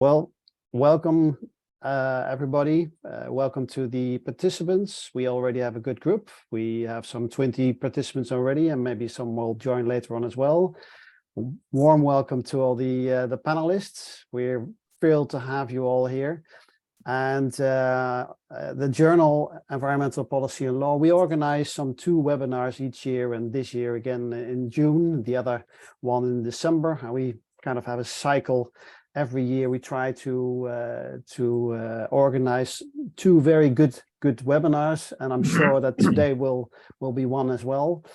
Well, welcome everybody. Welcome to the participants. We already have a good group. We have some 20 participants already, and maybe some will join later on as well. Warm welcome to all the panelists. We're thrilled to have you all here. And the journal Environmental Policy and Law, we organize some 2 webinars each year, and this year again in June, the other one in December. And we kind of have a cycle. Every year we try to organize 2 very good webinars, and I'm sure that today will be one as well.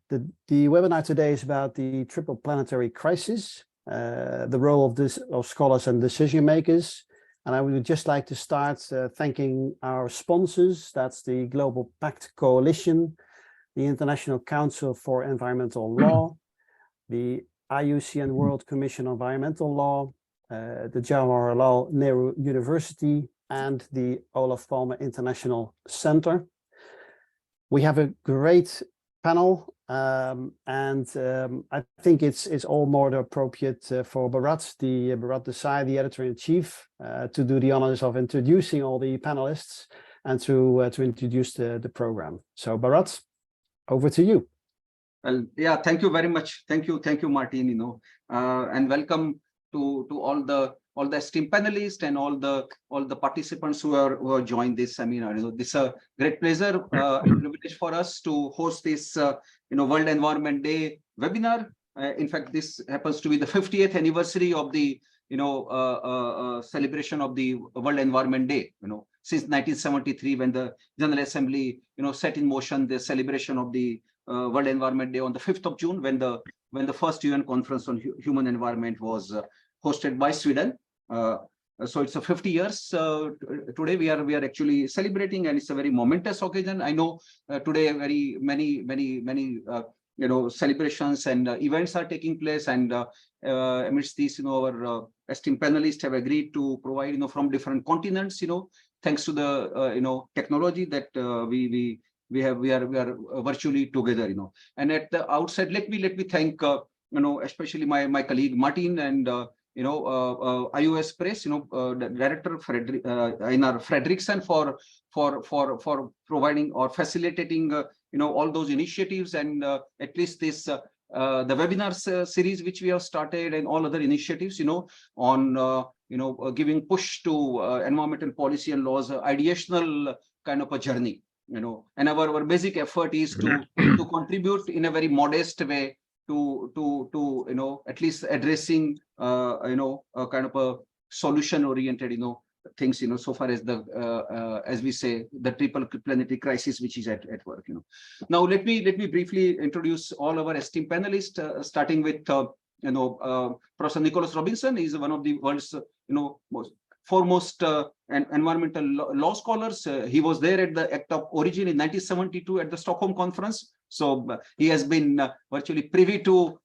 The webinar today is about the triple planetary crisis, the role of scholars and decision makers. And I would just like to start thanking our sponsors. That's the Global Pact Coalition, the International Council for Environmental Law, the IUCN World Commission on Environmental Law, the Jawaharlal Nehru University, and the Olof Palme International Center. We have a great panel, and I think it's all more appropriate for Bharat Desai, the editor-in-chief, to do the honors of introducing all the panelists and to introduce the program. So Bharat, over to you. Well, yeah, thank you very much. Thank you, Martin. And welcome to all the esteemed panelists and all the participants who are joined this seminar. This is a great pleasure and privilege for us to host this World Environment Day webinar. In fact, this happens to be the 50th anniversary of the celebration of the World Environment Day. Since 1973, when the General Assembly set in motion the celebration of the World Environment Day on the 5th of June, when the first UN conference on human environment was hosted by Sweden. So it's a 50 years. Today we are actually celebrating, and it's a very momentous occasion. I know today very many celebrations and events are taking place, and amidst these, our esteemed panelists have agreed to provide, from different continents, thanks to the technology that we are virtually together, And at the outset, let me thank especially my colleague Martin and IOS Press, the director Einar Fredriksson for providing or facilitating all those initiatives, and at least this the webinar series which we have started, and all other initiatives on giving push to environmental policy and laws, ideational kind of a journey, and our basic effort is to contribute in a very modest way to at least addressing a kind of a solution oriented things, so far as the as we say, the triple planetary crisis which is at work. Now let me briefly introduce all our esteemed panelists, starting with Professor Nicholas Robinson. He is one of the world's most foremost environmental law scholars. He was there at the Act of Origin in 1972 at the Stockholm conference. So he has been virtually privy to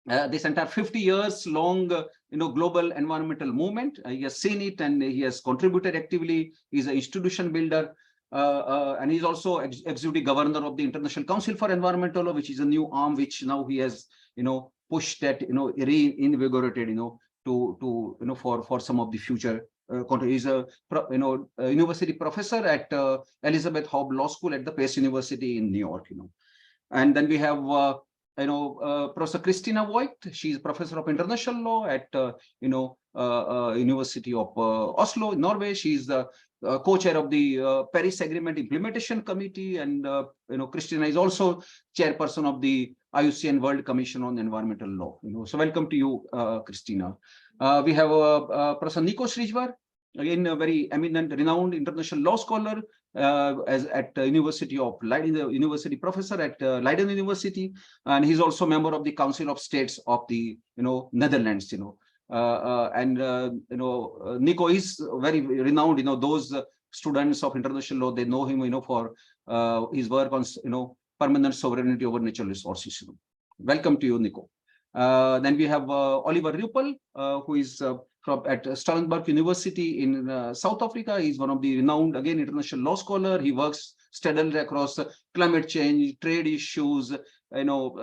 this entire 50 years long global environmental movement. He has seen it, and he has contributed actively. He's an institution builder, and he's also executive governor of the International Council for Environmental Law, which is a new arm which now he has pushed that reinvigorated for some of the future. He's a university professor at Elizabeth Hobb Law School at the Pace University in New York. And then we have Professor Christina Voigt. She's professor of international law at University of Oslo in Norway. She's the co-chair of the Paris Agreement Implementation Committee, and Christina is also chairperson of the IUCN World Commission on Environmental Law. So welcome to you, Christina. We have Professor Nico Srijvar, again a very eminent, renowned international law scholar, at University of Leiden, the university professor at Leiden University, and he's also member of the Council of States of the Netherlands. Nico is very renowned. Those students of international law, they know him, for his work on permanent sovereignty over natural resources. Welcome to you, Nico. Then we have Oliver Ruppel, who is at Stellenbosch University in South Africa. He's one of the renowned, again, international law scholar. He works steadily across climate change, trade issues,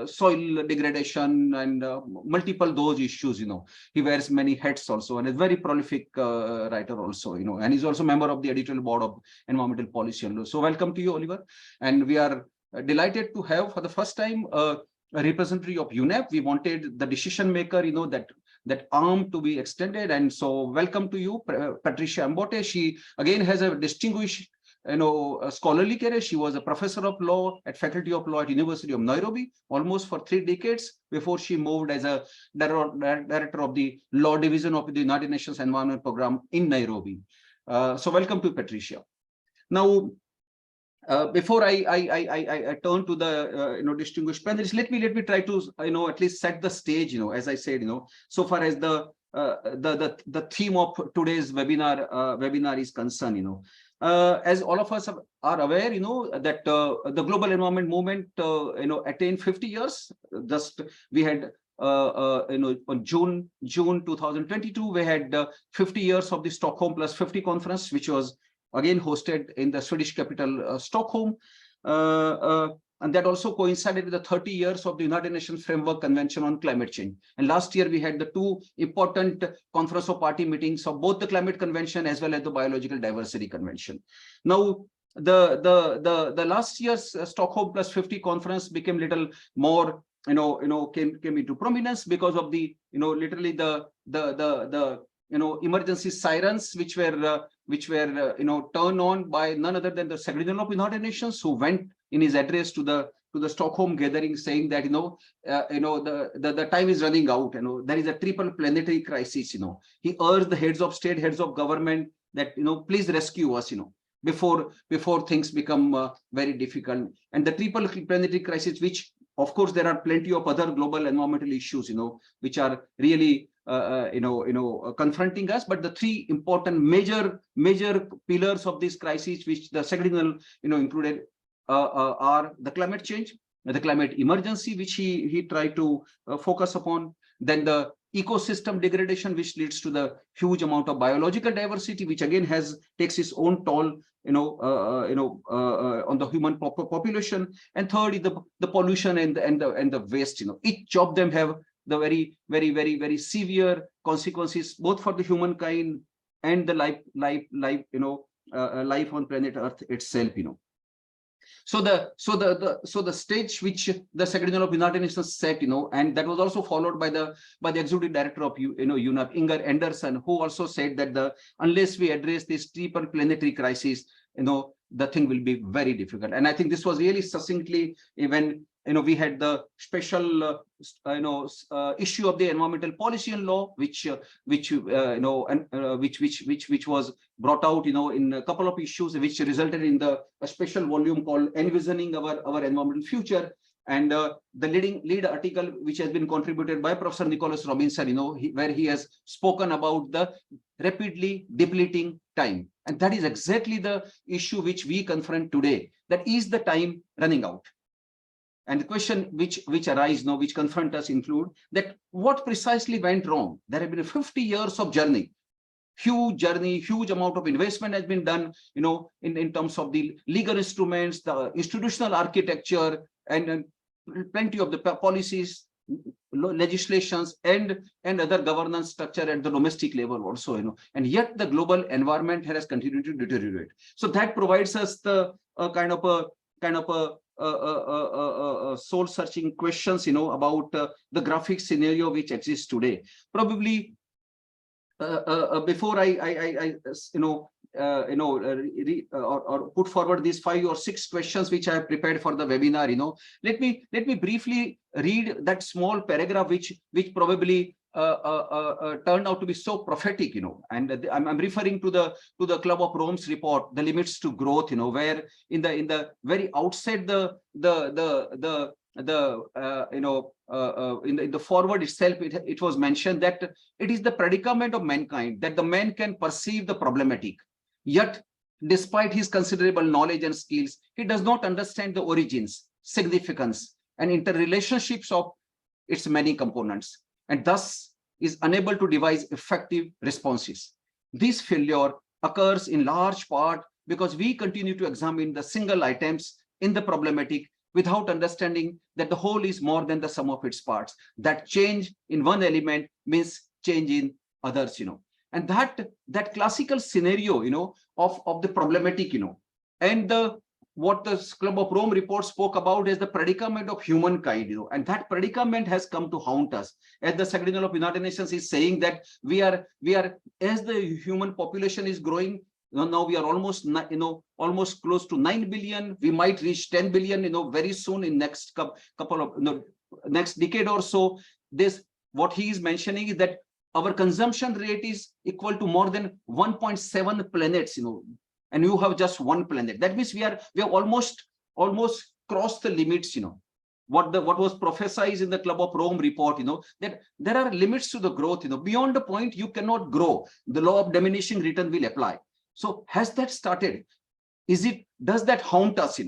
soil degradation and multiple those issues. He wears many hats also, and is very prolific writer also. And he's also member of the editorial board of Environmental Policy and Law. So welcome to you, Oliver. And we are delighted to have for the first time a representative of UNEP. We wanted the decision maker, that arm to be extended. And so welcome to you, Patricia Ambote. She again has a distinguished scholarly career. She was a professor of law at Faculty of Law at University of Nairobi almost for 3 decades before she moved as a director of the law division of the United Nations Environment Program in Nairobi. So welcome to Patricia. Now, before I turn to the distinguished panelists, let me try to at least set the stage. As I said, so far as the theme of today's webinar is concerned. As all of us are aware, that the global environment movement attained 50 years. Just we had on June 2022, we had 50 years of the Stockholm+50 conference, which was again hosted in the Swedish capital, Stockholm. And that also coincided with the 30 years of the United Nations Framework Convention on Climate Change. And last year, we had the 2 important Conference of Party meetings of both the Climate Convention as well as the Biological Diversity Convention. Now, the last year's Stockholm+50 conference became little more, came into prominence because of the, literally the emergency sirens, which were turned on by none other than the Secretary General of United Nations, who went in his address to the Stockholm gathering, saying that the time is running out. There is a triple planetary crisis. He urged the heads of state, heads of government that please rescue us. Before things become very difficult. And the triple planetary crisis, which of course there are plenty of other global environmental issues, which are really confronting us. But the 3 important major pillars of this crisis, which the Secretary General included, are the climate change, the climate emergency, which he tried to focus upon, then the ecosystem degradation, which leads to the huge amount of biological diversity, which again takes its own toll, on the human population, and third is the pollution and the waste. Each of them have the very severe consequences both for the humankind and the life on planet Earth itself. So the stage which the Secretary General of United Nations set, and that was also followed by the Executive Director of UNEP, Inger Anderson, who also said that unless we address this triple planetary crisis, the thing will be very difficult. And I think this was really succinctly when we had the special issue of the environmental policy and law, which was brought out in a couple of issues, which resulted in a special volume called Envisioning Our Environmental Future. And the lead article, which has been contributed by Professor Nicholas Robinson, where he has spoken about the rapidly depleting time. And that is exactly the issue which we confront today. That is the time running out. And the question which arise now, which confront us, include that what precisely went wrong. There have been 50 years of journey, huge amount of investment has been done, in terms of the legal instruments, the institutional architecture, and plenty of the policies, legislations, and other governance structure at the domestic level also, and yet the global environment has continued to deteriorate. So that provides us the kind of a soul-searching questions, about the graphic scenario which exists today. Probably before I or put forward these 5 or 6 questions which I have prepared for the webinar, let me briefly read that small paragraph which probably turned out to be so prophetic, and I'm referring to the Club of Rome's report, The Limits to Growth, where in the very outset in the forward itself, it was mentioned that it is the predicament of mankind that the man can perceive the problematic, yet despite his considerable knowledge and skills, he does not understand the origins, significance, and interrelationships of its many components, and thus is unable to devise effective responses. This failure occurs in large part because we continue to examine the single items in the problematic without understanding that the whole is more than the sum of its parts. That change in one element means change in others, and that classical scenario, of the problematic, and what the Club of Rome report spoke about is the predicament of humankind, and that predicament has come to haunt us. As the Secretary General of United Nations is saying that we are as the human population is growing, now we are almost close to 9 billion. We might reach 10 billion, very soon in next couple of next decade or so. This, what he is mentioning is that our consumption rate is equal to more than 1.7 planets, and you have just one planet. That means we have almost crossed the limits, what was prophesied in the Club of Rome report, that there are limits to the growth, beyond the point you cannot grow. The law of diminishing return will apply. So has that started? Does that haunt us,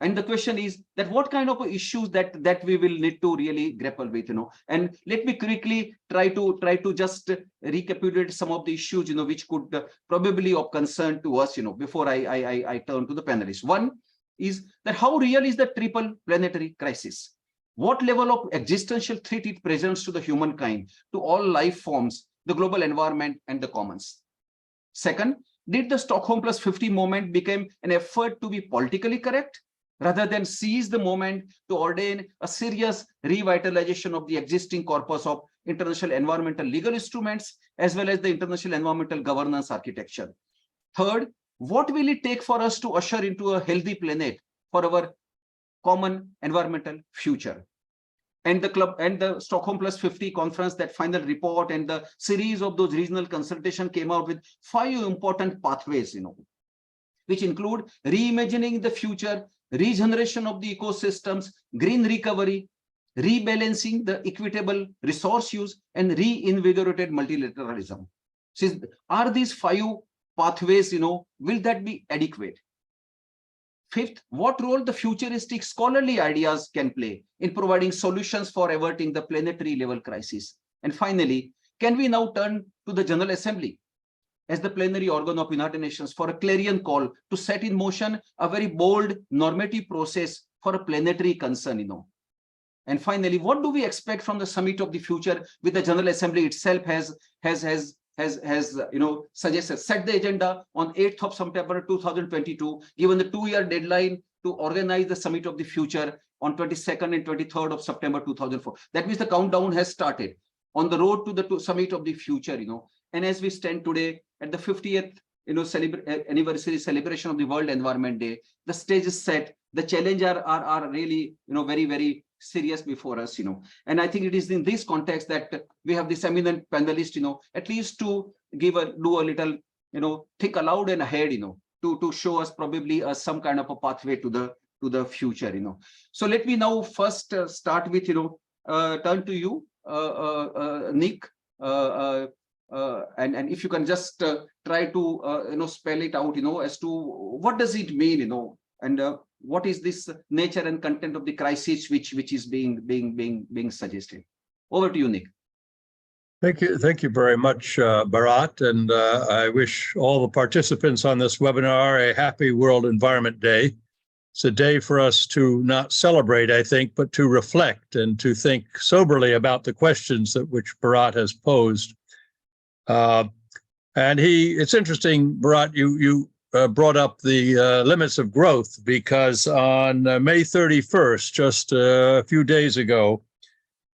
And the question is that what kind of issues that we will need to really grapple with, And let me quickly try to just recapitulate some of the issues, which could probably of concern to us, before I turn to the panelists. One is that how real is the triple planetary crisis? What level of existential threat it presents to the humankind, to all life forms, the global environment, and the commons? Second, did the Stockholm+50 moment become an effort to be politically correct, rather than seize the moment to ordain a serious revitalization of the existing corpus of international environmental legal instruments, as well as the international environmental governance architecture? Third, what will it take for us to usher into a healthy planet for our common environmental future? And the Stockholm+50 conference, that final report and the series of those regional consultation came out with 5 important pathways, which include reimagining the future, regeneration of the ecosystems, green recovery, rebalancing the equitable resource use, and reinvigorated multilateralism. So are these 5 pathways, will that be adequate? Fifth, what role the futuristic scholarly ideas can play in providing solutions for averting the planetary level crisis? And finally, can we now turn to the General Assembly as the plenary organ of United Nations for a clarion call to set in motion a very bold normative process for a planetary concern, And finally, what do we expect from the Summit of the Future, with the General Assembly itself has suggested, set the agenda on 8th of September 2022, given the 2-year deadline to organize the Summit of the Future on 22nd and 23rd of September 2004. That means the countdown has started on the road to the Summit of the Future, And as we stand today at the 50th anniversary celebration of the World Environment Day, the stage is set. The challenges are really, very, very serious before us, And I think it is in this context that we have this eminent panelist, at least to do a little, think aloud and ahead, to show us probably some kind of a pathway to the future, So let me now first start with, turn to you, Nick, and if you can just try to spell it out, as to what does it mean, and what is this nature and content of the crisis which is being suggested? Over to you, Nick. Thank you very much, Bharat, and I wish all the participants on this webinar a happy World Environment Day. It's a day for us to not celebrate, I think, but to reflect and to think soberly about the questions which Bharat has posed. It's interesting, Bharat, you brought up the limits of growth, because on May 31st, just a few days ago,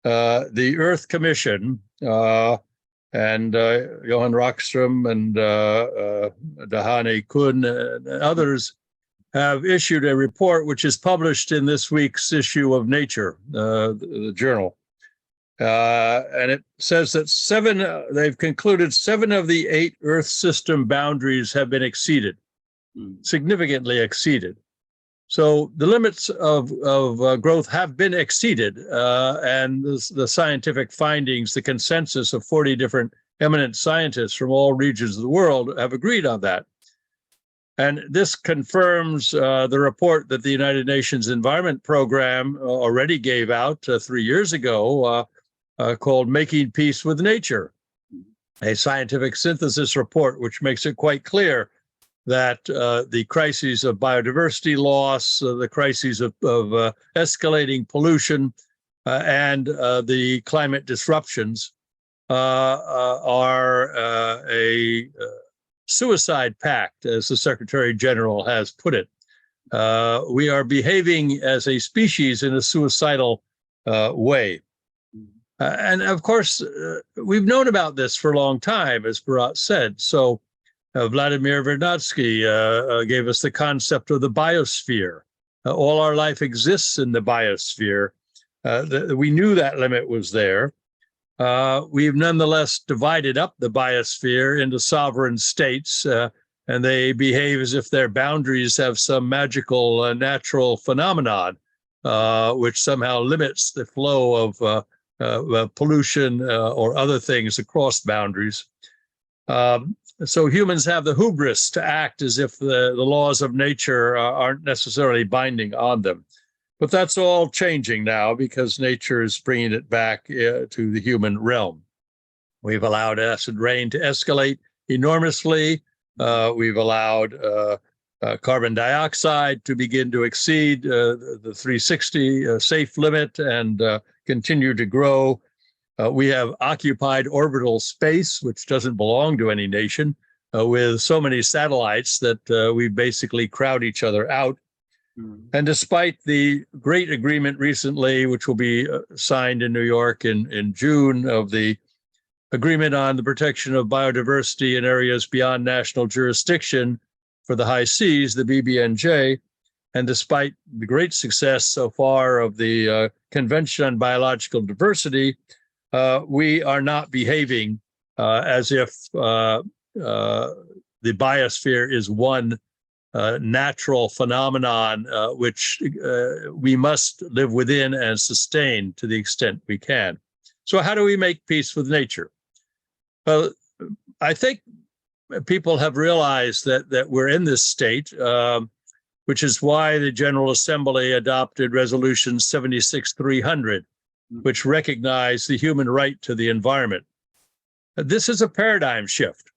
the Earth Commission and Johan Rockström and Dahani Kun and others have issued a report which is published in this week's issue of Nature, the journal. And it says that they've concluded 7 of the 8 Earth system boundaries have been exceeded, significantly exceeded. So the limits of growth have been exceeded, and the scientific findings, the consensus of 40 different eminent scientists from all regions of the world have agreed on that. And this confirms the report that the United Nations Environment Program already gave out 3 years ago, called Making Peace with Nature, a scientific synthesis report which makes it quite clear that the crises of biodiversity loss, the crises of escalating pollution, and the climate disruptions are a suicide pact, as the Secretary General has put it. We are behaving as a species in a suicidal way. And of course, we've known about this for a long time, as Bharat said. So Vladimir Vernadsky gave us the concept of the biosphere. All our life exists in the biosphere. We knew that limit was there. We've nonetheless divided up the biosphere into sovereign states, and they behave as if their boundaries have some magical natural phenomenon, which somehow limits the flow of pollution or other things across boundaries. So humans have the hubris to act as if the laws of nature aren't necessarily binding on them. But that's all changing now because nature is bringing it back to the human realm. We've allowed acid rain to escalate enormously. We've allowed carbon dioxide to begin to exceed the 360 safe limit and continue to grow. We have occupied orbital space, which doesn't belong to any nation, with so many satellites that we basically crowd each other out. And despite the great agreement recently, which will be signed in New York in June, of the agreement on the protection of biodiversity in areas beyond national jurisdiction for the high seas, the BBNJ, and despite the great success so far of the Convention on Biological Diversity, we are not behaving as if the biosphere is one natural phenomenon which we must live within and sustain to the extent we can. So how do we make peace with nature? Well, I think people have realized that we're in this state, which is why the General Assembly adopted Resolution 76-300, which recognized the human right to the environment. This is a paradigm shift.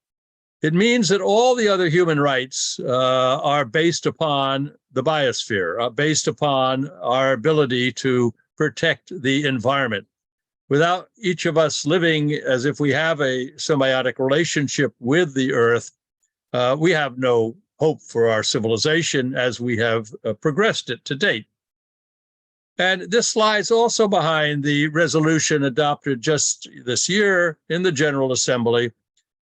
It means that all the other human rights are based upon the biosphere, are based upon our ability to protect the environment. Without each of us living as if we have a symbiotic relationship with the earth, we have no hope for our civilization as we have progressed it to date. And this lies also behind the resolution adopted just this year in the General Assembly,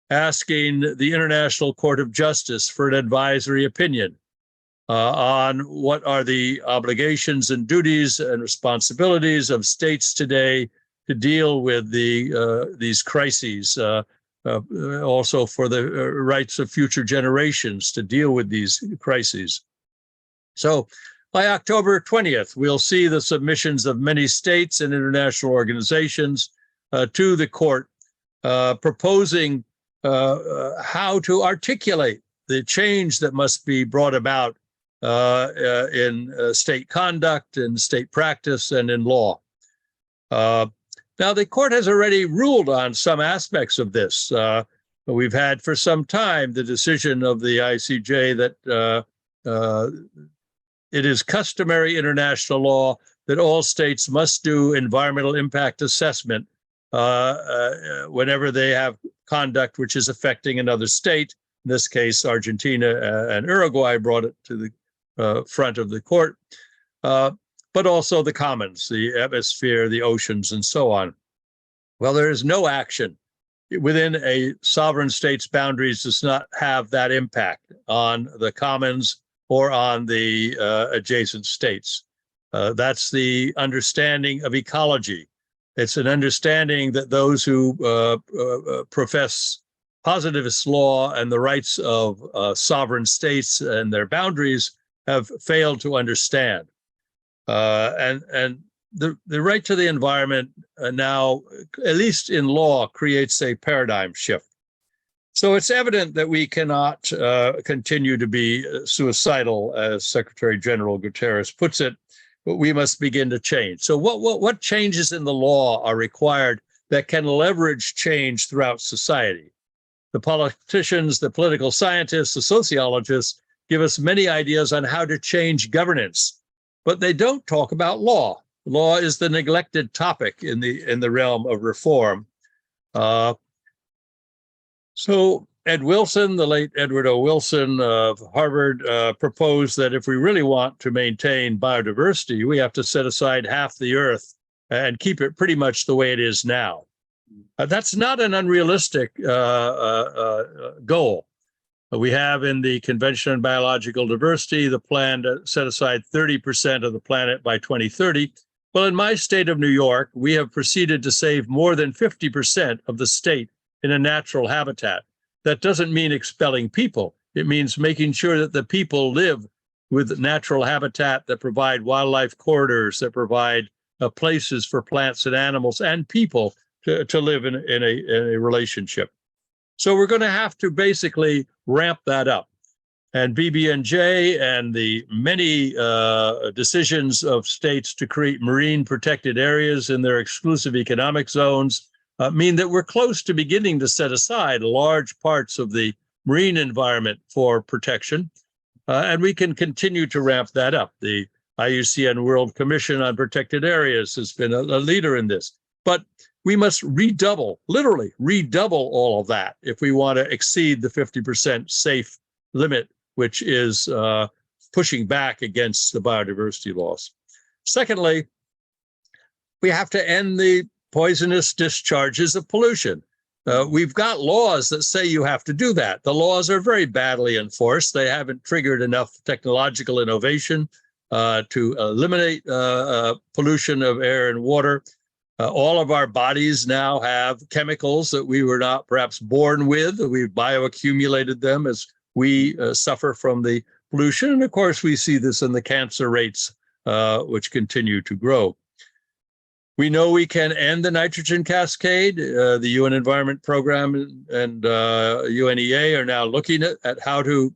asking the International Court of Justice for an advisory opinion on what are the obligations and duties and responsibilities of states today to deal with these crises, also for the rights of future generations to deal with these crises. So by October 20th, we'll see the submissions of many states and international organizations to the court proposing how to articulate the change that must be brought about in state conduct, in state practice, and in law. Now, the court has already ruled on some aspects of this. We've had for some time the decision of the ICJ that it is customary international law that all states must do environmental impact assessment whenever they have conduct which is affecting another state. In this case, Argentina and Uruguay brought it to the front of the court, but also the commons, the atmosphere, the oceans, and so on. Well, there is no action within a sovereign state's boundaries does not have that impact on the commons or on the adjacent states. That's the understanding of ecology. It's an understanding that those who profess positivist law and the rights of sovereign states and their boundaries have failed to understand. And the right to the environment now, at least in law, creates a paradigm shift. So it's evident that we cannot continue to be suicidal, as Secretary General Guterres puts it, but we must begin to change. So what changes in the law are required that can leverage change throughout society? The politicians, the political scientists, the sociologists give us many ideas on how to change governance, but they don't talk about law. Law is the neglected topic in the realm of reform. So Ed Wilson, the late Edward O. Wilson of Harvard, proposed that if we really want to maintain biodiversity, we have to set aside half the earth and keep it pretty much the way it is now. That's not an unrealistic goal. We have in the Convention on Biological Diversity the plan to set aside 30% of the planet by 2030. Well, in my state of New York, we have proceeded to save more than 50% of the state in a natural habitat. That doesn't mean expelling people. It means making sure that the people live with natural habitat that provide wildlife corridors, that provide places for plants and animals and people to live in a relationship. So we're going to have to basically ramp that up. And BB&J and the many decisions of states to create marine protected areas in their exclusive economic zones mean that we're close to beginning to set aside large parts of the marine environment for protection. And we can continue to ramp that up. The IUCN World Commission on Protected Areas has been a leader in this. But we must literally redouble all of that if we want to exceed the 50% safe limit, which is pushing back against the biodiversity loss. Secondly, we have to end the poisonous discharges of pollution. We've got laws that say you have to do that. The laws are very badly enforced. They haven't triggered enough technological innovation to eliminate pollution of air and water. All of our bodies now have chemicals that we were not perhaps born with. We've bioaccumulated them as we suffer from the pollution. And of course, we see this in the cancer rates, which continue to grow. We know we can end the nitrogen cascade. The UN Environment Program and UNEA are now looking at how to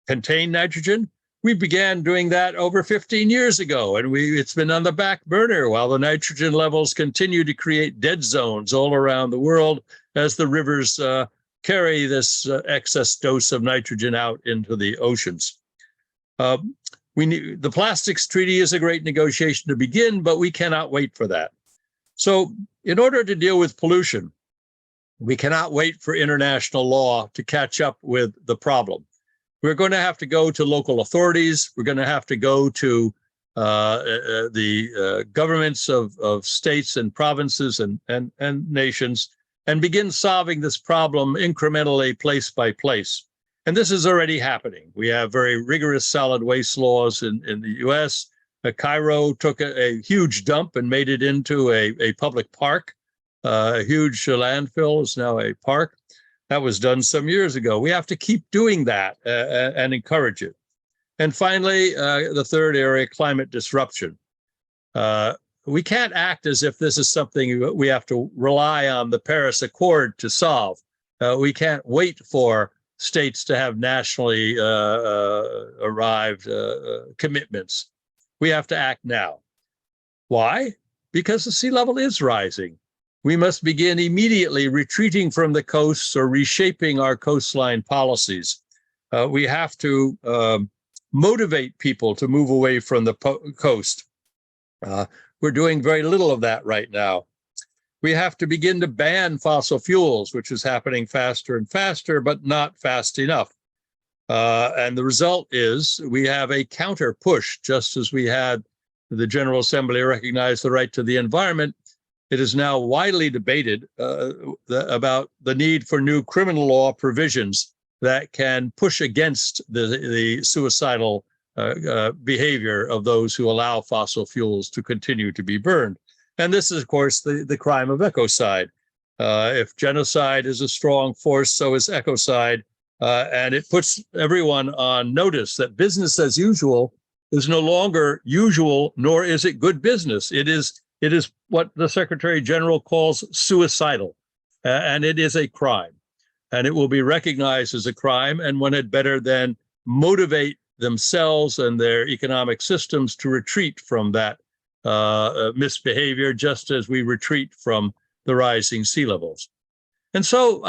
contain nitrogen. We began doing that over 15 years ago, and it's been on the back burner while the nitrogen levels continue to create dead zones all around the world as the rivers carry this excess dose of nitrogen out into the oceans. The plastics treaty is a great negotiation to begin, but we cannot wait for that. So in order to deal with pollution, we cannot wait for international law to catch up with the problem. We're going to have to go to local authorities. We're going to have to go to the governments of states and provinces and nations and begin solving this problem incrementally, place by place. And this is already happening. We have very rigorous solid waste laws in the US. Cairo took a huge dump and made it into a public park. A huge landfill is now a park. That was done some years ago. We have to keep doing that and encourage it. And finally, the third area, climate disruption. We can't act as if this is something we have to rely on the Paris Accord to solve. We can't wait for states to have nationally arrived commitments. We have to act now. Why? Because the sea level is rising. We must begin immediately retreating from the coasts or reshaping our coastline policies. We have to motivate people to move away from the coast. We're doing very little of that right now. We have to begin to ban fossil fuels, which is happening faster and faster, but not fast enough. And the result is we have a counter push, just as we had the General Assembly recognize the right to the environment. It is now widely debated about the need for new criminal law provisions that can push against the suicidal behavior of those who allow fossil fuels to continue to be burned. And this is, of course, the crime of ecocide. If genocide is a strong force, so is ecocide. And it puts everyone on notice that business as usual is no longer usual, nor is it good business. It is what the Secretary General calls suicidal, and it is a crime. And it will be recognized as a crime, and one had better then motivate themselves and their economic systems to retreat from that misbehavior, just as we retreat from the rising sea levels. And so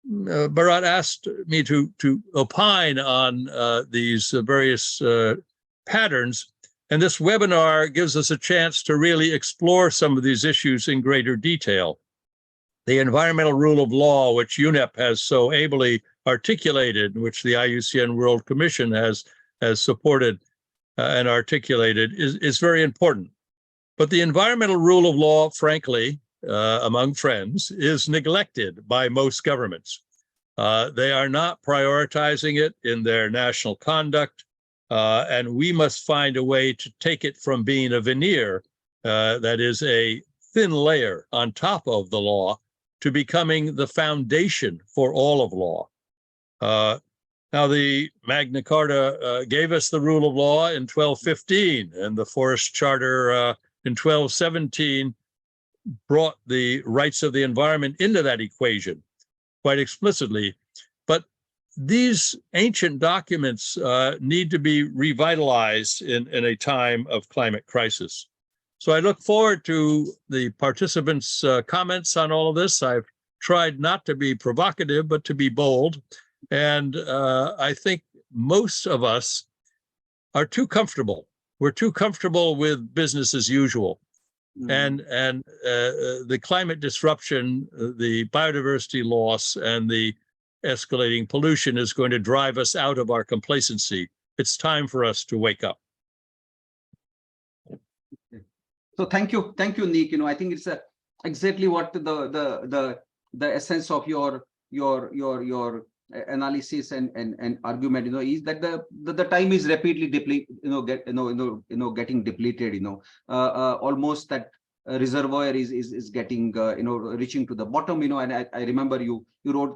Bharat asked me to opine on these various patterns, and this webinar gives us a chance to really explore some of these issues in greater detail. The environmental rule of law, which UNEP has so ably articulated, which the IUCN World Commission has supported and articulated, is very important. But the environmental rule of law, frankly, among friends, is neglected by most governments. They are not prioritizing it in their national conduct, and we must find a way to take it from being a veneer, that is a thin layer on top of the law, to becoming the foundation for all of law. Now, the Magna Carta gave us the rule of law in 1215, and the Forest Charter in 1217 brought the rights of the environment into that equation quite explicitly. But these ancient documents need to be revitalized in a time of climate crisis. So I look forward to the participants' comments on all of this. I've tried not to be provocative, but to be bold. And I think most of us are too comfortable. We're too comfortable with business as usual. And the climate disruption, the biodiversity loss, and the escalating pollution is going to drive us out of our complacency. It's time for us to wake up. So thank you, Nick. I think it's exactly what the essence of your analysis and argument, is that the time is rapidly getting depleted. Almost that reservoir is getting reaching to the bottom. And I remember you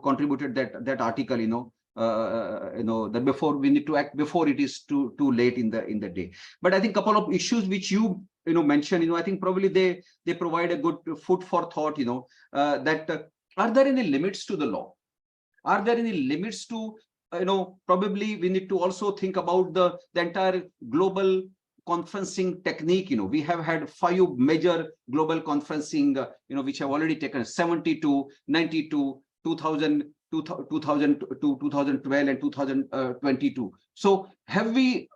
contributed that article. That before we need to act before it is too late in the day. But I think a couple of issues which you mentioned, I think probably they provide a good food for thought. That are there any limits to the law? Are there any limits to probably we need to also think about the entire global conferencing technique. We have had 5 major global conferencing which have already taken 72, 92, 2000 to 2012 and 2022. So have we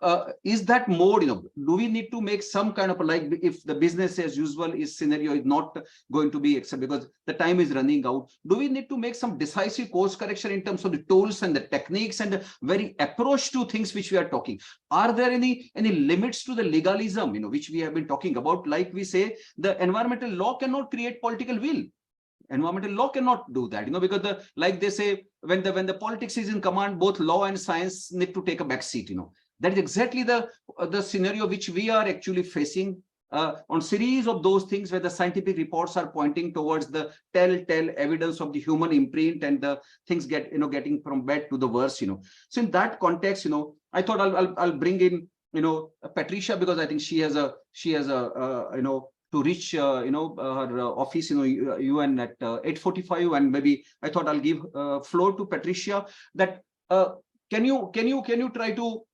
is that more, do we need to make some kind of like, if the business as usual scenario is not going to be accepted because the time is running out, do we need to make some decisive course correction in terms of the tools and the techniques and the very approach to things which we are talking? Are there any limits to the legalism, which we have been talking about? Like we say, the environmental law cannot create political will. Environmental law cannot do that, because like they say, when the politics is in command, both law and science need to take a back seat. That is exactly the scenario which we are actually facing on series of those things where the scientific reports are pointing towards the telltale evidence of the human imprint, and the things getting from bad to the worse. So in that context, I thought I'll bring in Patricia, because I think she has a to reach her office UN at 8:45, and maybe I thought I'll give floor to Patricia. That can you try to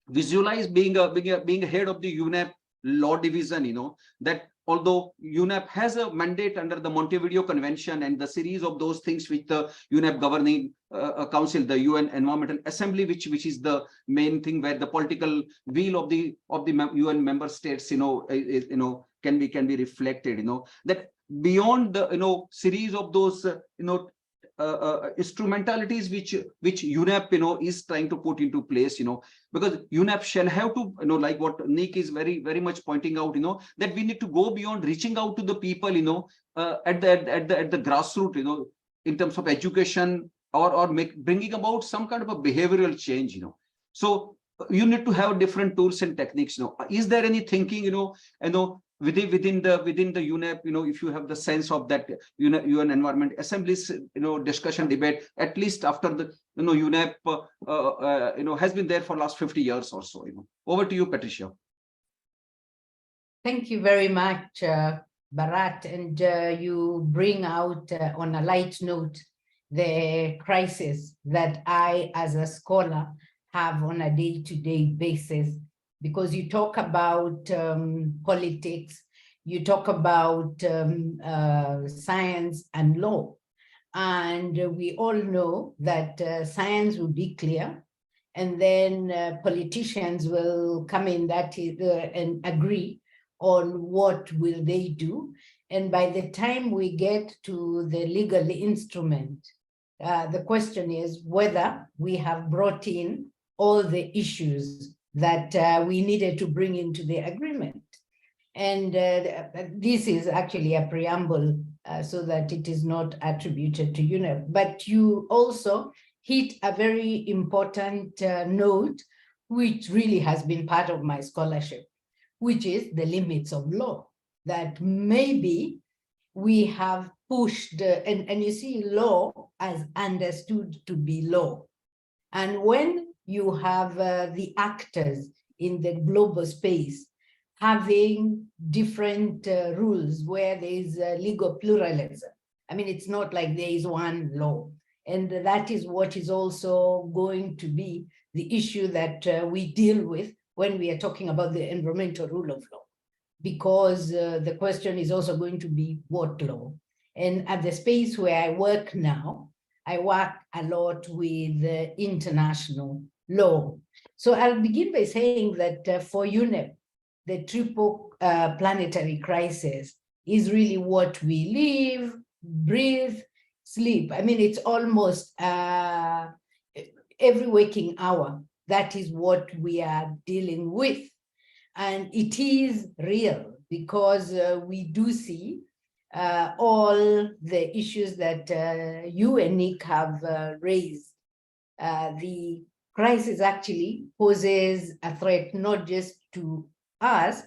visualize being a head of the UNEP law division, that although UNEP has a mandate under the Montevideo Convention and the series of those things which the UNEP governing council, the UN Environmental Assembly, which is the main thing where the political will of the UN member states can be reflected, that beyond the series of those instrumentalities which UNEP is trying to put into place, because UNEP shall have to like what Nick is very much pointing out, that we need to go beyond reaching out to the people, at the grassroots, in terms of education or bringing about some kind of a behavioral change. So you need to have different tools and techniques. Is there any thinking within the UNEP, if you have the sense of that UN Environment Assembly's discussion debate, at least after the UNEP has been there for last 50 years or so. Over to you, Patricia. Thank you very much, Bharat, and you bring out on a light note the crisis that I, as a scholar, have on a day-to-day basis, because you talk about politics, you talk about science and law, And we all know that science will be clear, and then politicians will come in and agree on what will they do. And by the time we get to the legal instrument, the question is whether we have brought in all the issues that we needed to bring into the agreement. And this is actually a preamble so that it is not attributed to UNEP. But you also hit a very important note, which really has been part of my scholarship, which is the limits of law, that maybe we have pushed, and you see law as understood to be law. And when you have the actors in the global space having different rules where there is legal pluralism, I mean, it's not like there is one law. And that is what is also going to be the issue that we deal with when we are talking about the environmental rule of law, because the question is also going to be what law. And at the space where I work now, I work a lot with international law. So I'll begin by saying that for UNEP, the triple planetary crisis is really what we live, breathe, sleep. I mean, it's almost every waking hour. That is what we are dealing with. And it is real because we do see all the issues that you and Nick have raised. The crisis actually poses a threat not just to us,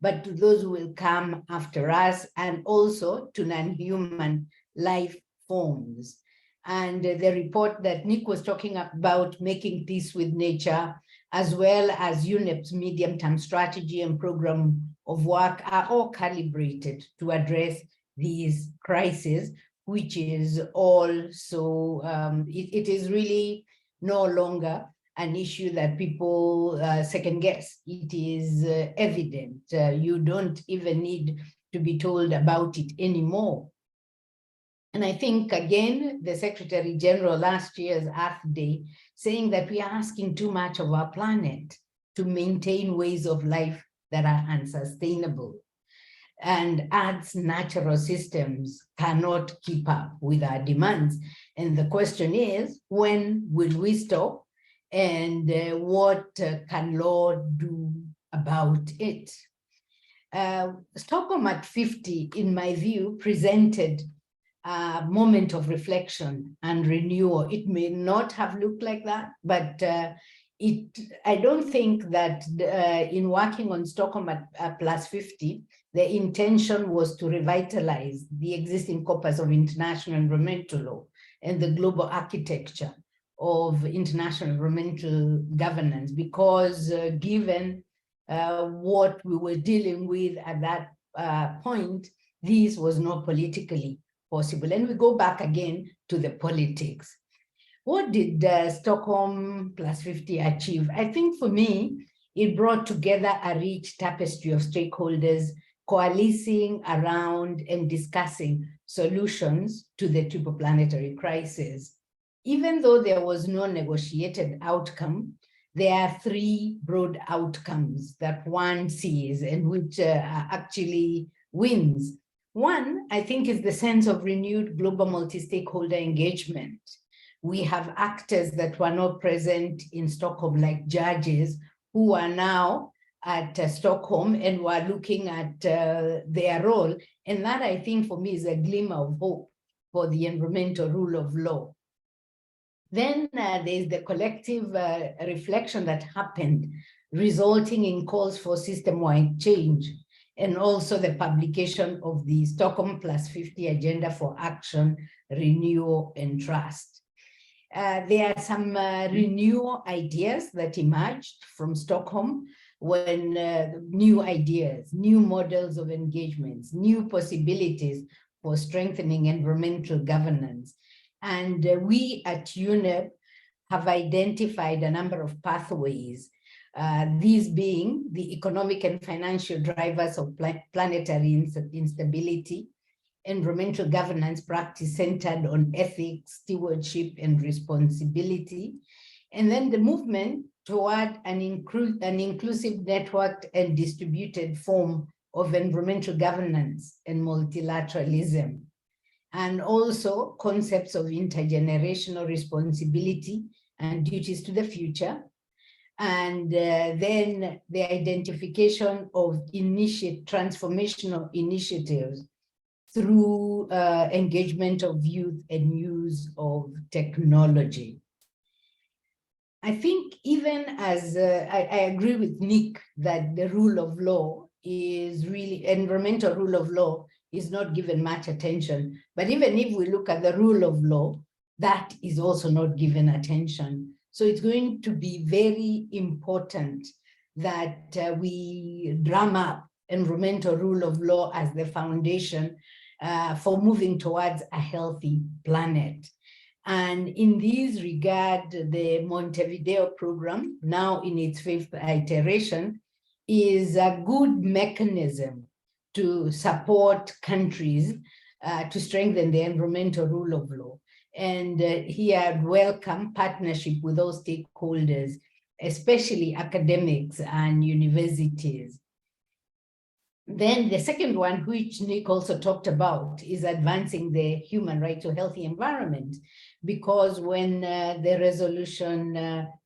but to those who will come after us, and also to non-human life forms. And the report that Nick was talking about, making peace with nature, as well as UNEP's medium-term strategy and program of work, are all calibrated to address these crises, which is also, it is really no longer an issue that people second guess. It is evident. You don't even need to be told about it anymore. And I think, again, the Secretary General last year's Earth Day saying that we are asking too much of our planet to maintain ways of life that are unsustainable. And Earth's natural systems cannot keep up with our demands. And the question is, when will we stop? And what can law do about it? Stockholm at 50, in my view, presented a moment of reflection and renewal. It may not have looked like that, but I don't think that in working on Stockholm at +50, the intention was to revitalize the existing corpus of international environmental law and the global architecture of international environmental governance, because given what we were dealing with at that point, this was not politically possible. And we go back again to the politics. What did Stockholm +50 achieve? I think for me, it brought together a rich tapestry of stakeholders coalescing around and discussing solutions to the triple planetary crisis. Even though there was no negotiated outcome, there are three broad outcomes that one sees and which actually wins. One, I think, is the sense of renewed global multi-stakeholder engagement. We have actors that were not present in Stockholm, like judges, who are now at Stockholm and were looking at their role. And that, I think, for me, is a glimmer of hope for the environmental rule of law. Then there's the collective reflection that happened, resulting in calls for system-wide change, and also the publication of the Stockholm +50 Agenda for Action, Renewal, and Trust. There are some renewal ideas that emerged from Stockholm, when new ideas, new models of engagements, new possibilities for strengthening environmental governance. And we at UNEP have identified a number of pathways, these being the economic and financial drivers of planetary instability, environmental governance practice centered on ethics, stewardship, and responsibility. And then the movement toward an inclusive, networked, and distributed form of environmental governance and multilateralism. And also concepts of intergenerational responsibility and duties to the future. And then the identification of transformational initiatives through engagement of youth and use of technology. I think even as I agree with Nick that the rule of law is really, environmental rule of law is not given much attention. But even if we look at the rule of law, that is also not given attention. So it's going to be very important that we drum up environmental rule of law as the foundation for moving towards a healthy planet. And in this regard, the Montevideo program, now in its 5th iteration, is a good mechanism to support countries to strengthen the environmental rule of law. And here I'd welcome partnership with all stakeholders, especially academics and universities. Then the second one, which Nick also talked about, is advancing the human right to a healthy environment. Because when the resolution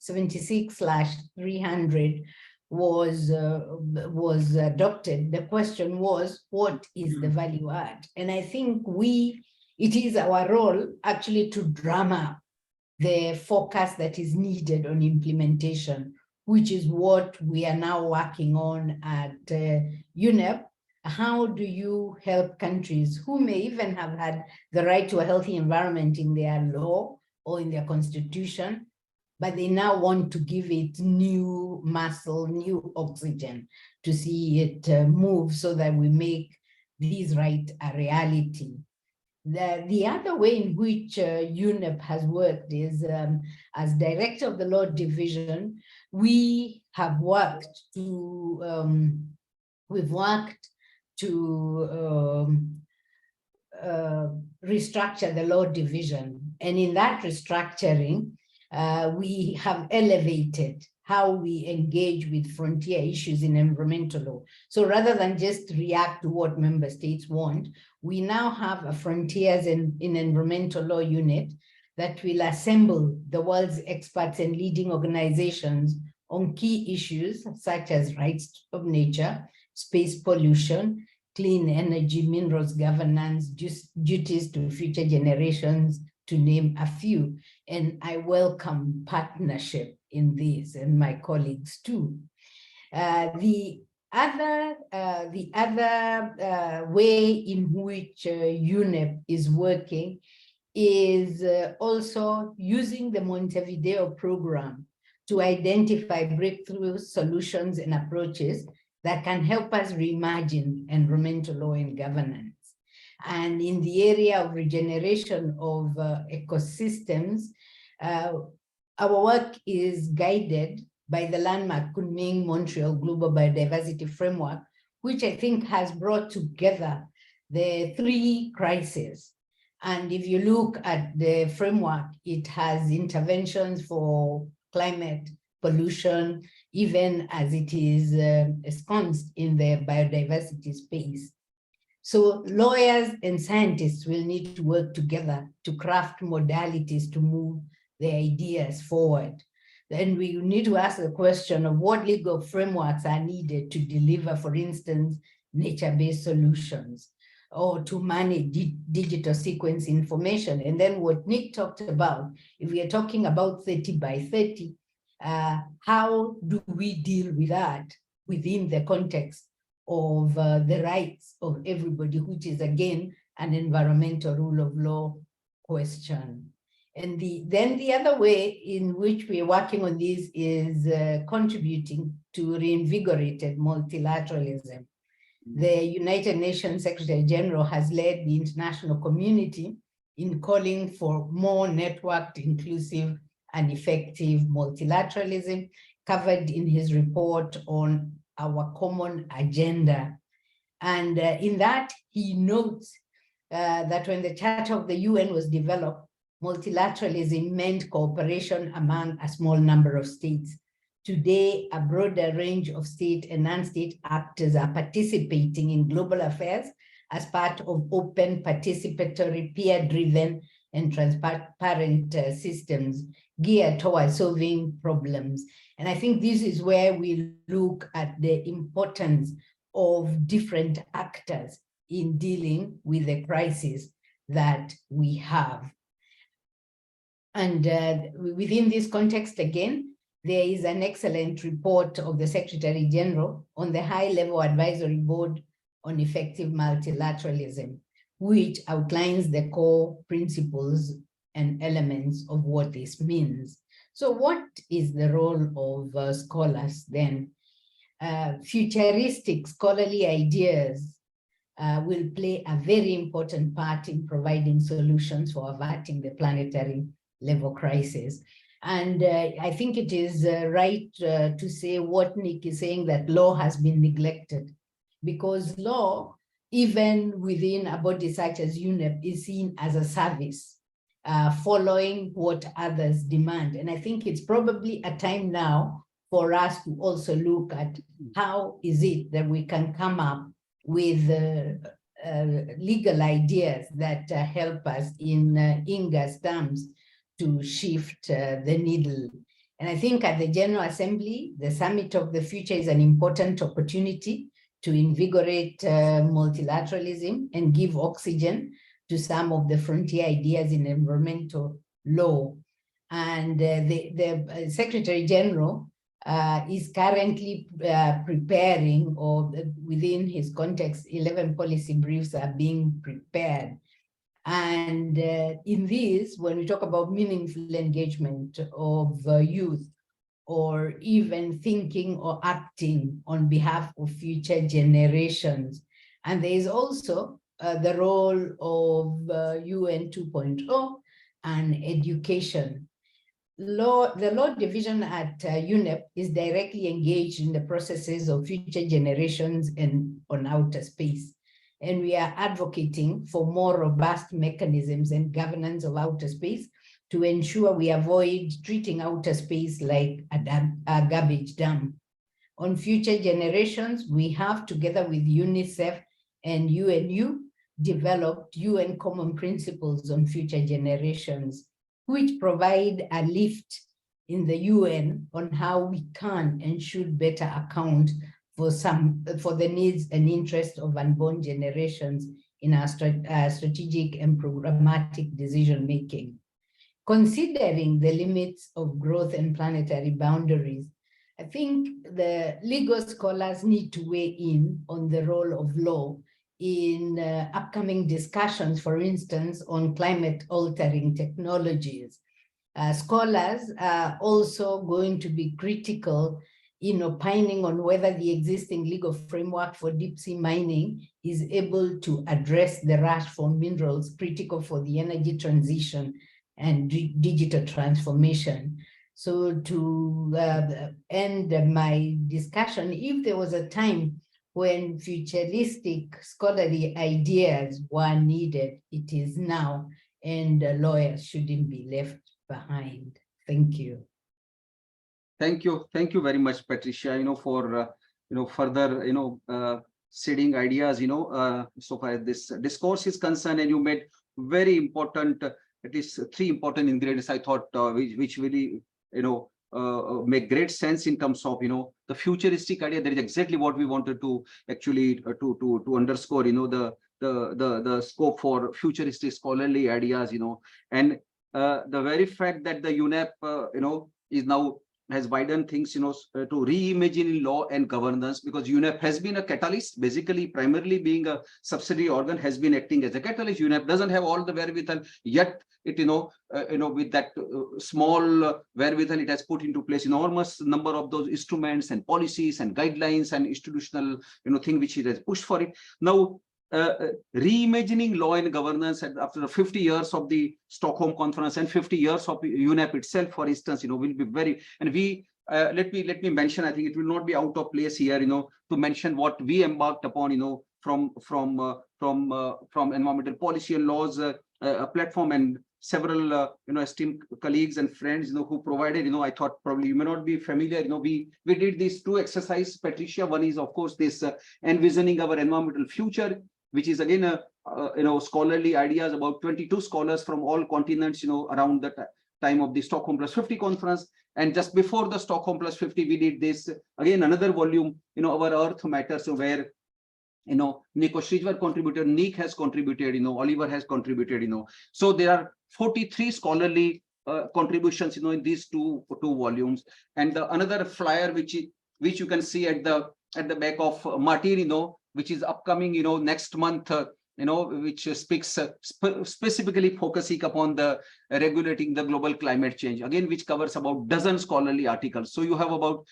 76/300 was adopted, the question was, what is the value add? And I think it is our role actually to drum up the focus that is needed on implementation, which is what we are now working on at UNEP. How do you help countries who may even have had the right to a healthy environment in their law or in their constitution, but they now want to give it new muscle, new oxygen to see it move so that we make these rights a reality? The other way in which UNEP has worked is as director of the law division, we have worked to, restructure the law division. And in that restructuring, we have elevated how we engage with frontier issues in environmental law. So rather than just react to what member states want, we now have a frontiers in environmental law unit that will assemble the world's experts and leading organizations on key issues such as rights of nature, space pollution, clean energy, minerals governance, duties to future generations, to name a few. And I welcome partnership in this, and my colleagues too. The other way in which UNEP is working is also using the Montevideo program to identify breakthrough solutions and approaches that can help us reimagine environmental law and governance. And in the area of regeneration of ecosystems, our work is guided by the landmark Kunming Montreal Global Biodiversity Framework, which I think has brought together the 3 crises. And if you look at the framework, it has interventions for climate, pollution, even as it is ensconced in the biodiversity space. So lawyers and scientists will need to work together to craft modalities to move the ideas forward. Then we need to ask the question of what legal frameworks are needed to deliver, for instance, nature-based solutions, or to manage digital sequence information. And then what Nick talked about, if we are talking about 30 by 30, how do we deal with that within the context of the rights of everybody, which is again an environmental rule of law question. And then the other way in which we're working on this is contributing to reinvigorated multilateralism. The United Nations Secretary General has led the international community in calling for more networked, inclusive, and effective multilateralism, covered in his report on our common agenda. And in that, he notes that when the Charter of the UN was developed, multilateralism meant cooperation among a small number of states. Today, a broader range of state and non-state actors are participating in global affairs as part of open, participatory, peer-driven, and transparent systems geared towards solving problems. And I think this is where we look at the importance of different actors in dealing with the crisis that we have. And within this context, again, there is an excellent report of the Secretary General on the High-Level Advisory Board on Effective Multilateralism, which outlines the core principles and elements of what this means. So what is the role of scholars then? Futuristic scholarly ideas will play a very important part in providing solutions for averting the planetary level crisis. And I think it is right to say what Nick is saying, that law has been neglected, because law, even within a body such as UNEP, is seen as a service, following what others demand. And I think it's probably a time now for us to also look at how is it that we can come up with legal ideas that help us, in Inga's terms, to shift the needle. And I think at the General Assembly, the Summit of the Future is an important opportunity to invigorate multilateralism and give oxygen to some of the frontier ideas in environmental law. And the Secretary General is currently preparing, or within his context, 11 policy briefs are being prepared. And in this, when we talk about meaningful engagement of youth, or even thinking or acting on behalf of future generations. And there is also the role of UN 2.0 and education. The law division at UNEP is directly engaged in the processes of future generations and on outer space. And we are advocating for more robust mechanisms and governance of outer space to ensure we avoid treating outer space like a garbage dump. On future generations, we have, together with UNICEF and UNU, developed UN Common Principles on Future Generations, which provide a lift in the UN on how we can and should better account for the needs and interests of unborn generations in our strategic and programmatic decision-making. Considering the limits of growth and planetary boundaries, I think the legal scholars need to weigh in on the role of law in upcoming discussions, for instance, on climate-altering technologies. Scholars are also going to be critical in opining on whether the existing legal framework for deep sea mining is able to address the rush for minerals critical for the energy transition and digital transformation. So to end my discussion, if there was a time when futuristic scholarly ideas were needed, it is now, and lawyers shouldn't be left behind. Thank you. Thank you very much, Patricia, for further seeding ideas, so far as this discourse is concerned. And you made very important, at least 3 important ingredients, I thought, which really make great sense in terms of the futuristic idea. That is exactly what we wanted to actually to underscore, the scope for futuristic scholarly ideas, and the very fact that the UNEP is now has widened things, to reimagine law and governance, because UNEP has been a catalyst, basically, primarily being a subsidiary organ, has been acting as a catalyst. UNEP doesn't have all the wherewithal, yet it, with that small wherewithal, it has put into place enormous number of those instruments and policies and guidelines and institutional, thing which it has pushed for it. Now, reimagining law and governance after the 50 years of the Stockholm Conference and 50 years of UNEP itself, for instance, will be very, and we let me mention, I think it will not be out of place here, to mention what we embarked upon, from environmental policy and laws platform, and several esteemed colleagues and friends who provided. I thought probably you may not be familiar. We did these two exercises, Patricia. One is of course this envisioning our environmental future, which is again scholarly ideas, about 22 scholars from all continents around the time of the Stockholm+50 conference. And just before the Stockholm+50, we did this again, another volume, our Earth Matters, where Nico Srijvar contributed, Nick has contributed, Oliver has contributed, so there are 43 scholarly contributions, in these two volumes. And another flyer which you can see at the back of Martin, which is upcoming, next month, which speaks specifically focusing upon the regulating the global climate change, again, which covers about dozen scholarly articles. So you have about